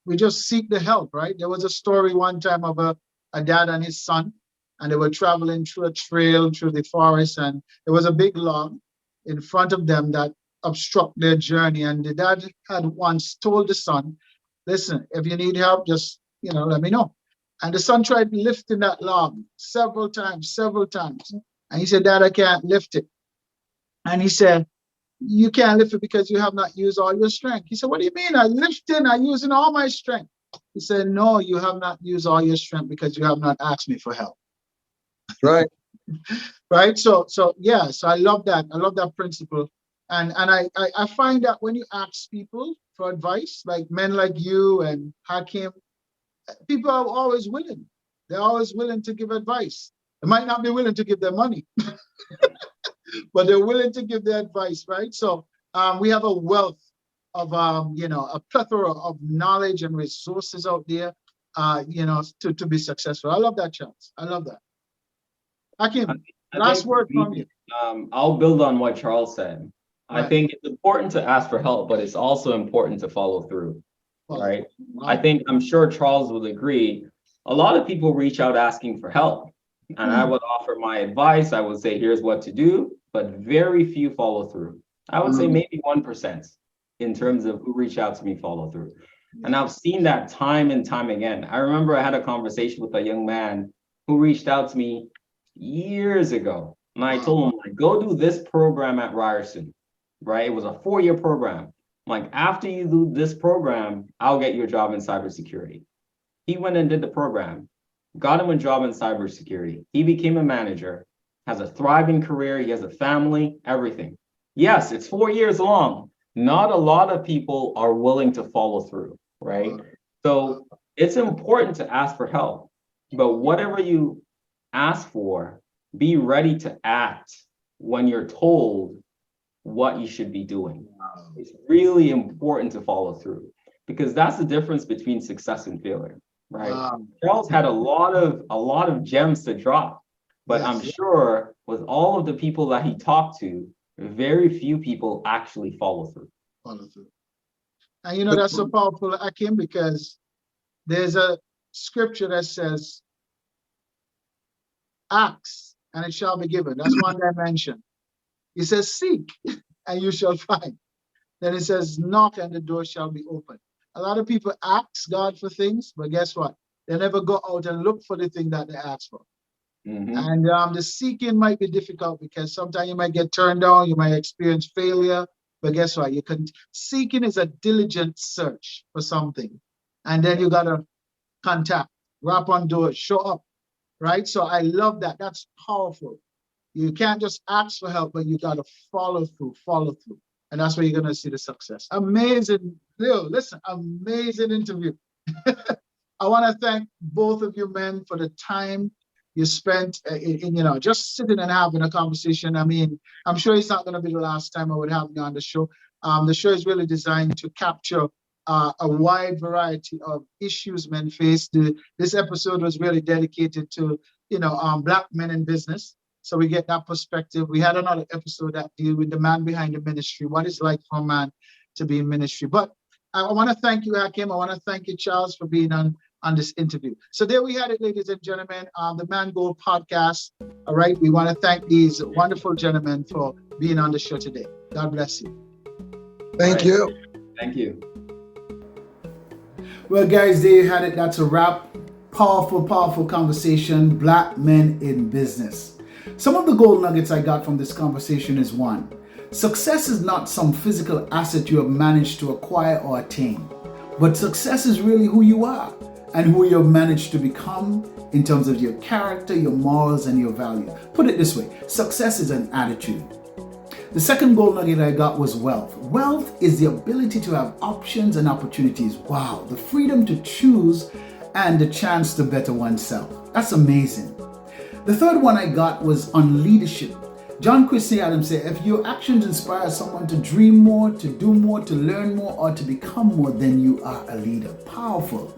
we just seek the help, right? There was a story one time of a dad and his son, and they were traveling through a trail through the forest, and there was a big log in front of them that obstructed their journey. And the dad had once told the son, listen, if you need help, just let me know. And the son tried lifting that log several times. And he said, Dad, I can't lift it. And he said, you can't lift it because you have not used all your strength. He said, what do you mean? I'm using all my strength. He said, no, you have not used all your strength because you have not asked me for help. Right. Right. So I love that. I love that principle. And I find that when you ask people for advice, like men like you and Hackim, people are always willing. They're always willing to give advice. They might not be willing to give their money, but they're willing to give their advice, right? So we have a wealth of, a plethora of knowledge and resources out there, to be successful. I love that, Charles. I love that. Hackim, last word from you. I'll build on what Charles said. Right. I think it's important to ask for help, but it's also important to follow through, right? Wow. I'm sure Charles would agree. A lot of people reach out asking for help, and I would offer my advice. I would say, here's what to do, but very few follow through. I would say maybe 1% in terms of who reach out to me follow through. And I've seen that time and time again. I remember I had a conversation with a young man who reached out to me years ago. And I told him, go do this program at Ryerson, right? It was a 4-year program. After you do this program, I'll get you a job in cybersecurity. He went and did the program, got him a job in cybersecurity. He became a manager, has a thriving career. He has a family, everything. Yes, it's 4 years long. Not a lot of people are willing to follow through. right? So it's important to ask for help, but whatever you ask for, be ready to act when you're told what you should be doing. It's really important to follow through, because that's the difference between success and failure, right? Charles had a lot of gems to drop, but I'm sure with all of the people that he talked to, very few people actually follow through. And you know, that's so powerful, Hackim, because there's a scripture that says, ask and it shall be given. That's one dimension. It says, seek and you shall find. Then it says, knock and the door shall be open. A lot of people ask God for things, but guess what? They never go out and look for the thing that they ask for. And the seeking might be difficult because sometimes you might get turned down, you might experience failure, but guess what? Seeking is a diligent search for something. And then you got to contact, rap on doors, show up, right? So I love that. That's powerful. You can't just ask for help, but you got to follow through. And that's where you're going to see the success. Amazing. Leo, listen, amazing interview. I want to thank both of you men for the time you spent in just sitting and having a conversation. I mean, I'm sure it's not going to be the last time I would have you on the show. The show is really designed to capture a wide variety of issues men face. This episode was really dedicated to, Black men in business. So we get that perspective. We had another episode that deal with the man behind the ministry, what it's like for a man to be in ministry. But I want to thank you, Hackim. I want to thank you, Charles, for being on this interview. So there we had it, ladies and gentlemen, the Mangold podcast. All right. We want to thank these wonderful gentlemen for being on the show today. God bless you. Thank you. Thank you. Well, guys, there you had it. That's a wrap. Powerful conversation. Black men in business. Some of the gold nuggets I got from this conversation is one, success is not some physical asset you have managed to acquire or attain, but success is really who you are and who you've managed to become in terms of your character, your morals, and your value. Put it this way, success is an attitude. The second gold nugget I got was wealth. Wealth is the ability to have options and opportunities. Wow, the freedom to choose and the chance to better oneself. That's amazing. The third one I got was on leadership. John Quincy Adams said, if your actions inspire someone to dream more, to do more, to learn more, or to become more, then you are a leader. Powerful.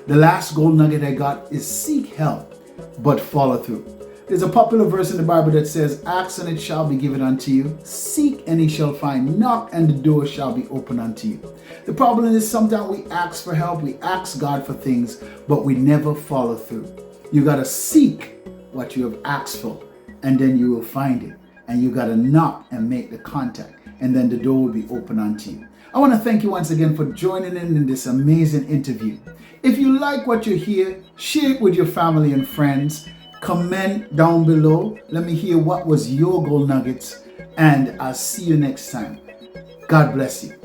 The last gold nugget I got is seek help, but follow through. There's a popular verse in the Bible that says, ask and it shall be given unto you. Seek and ye shall find. Knock and the door shall be open unto you. The problem is sometimes we ask for help, we ask God for things, but we never follow through. You got to seek what you have asked for, and then you will find it. And you got to knock and make the contact, and then the door will be open unto you. I want to thank you once again for joining in this amazing interview. If you like what you hear, share it with your family and friends. Comment down below. Let me hear what was your gold nuggets, and I'll see you next time. God bless you.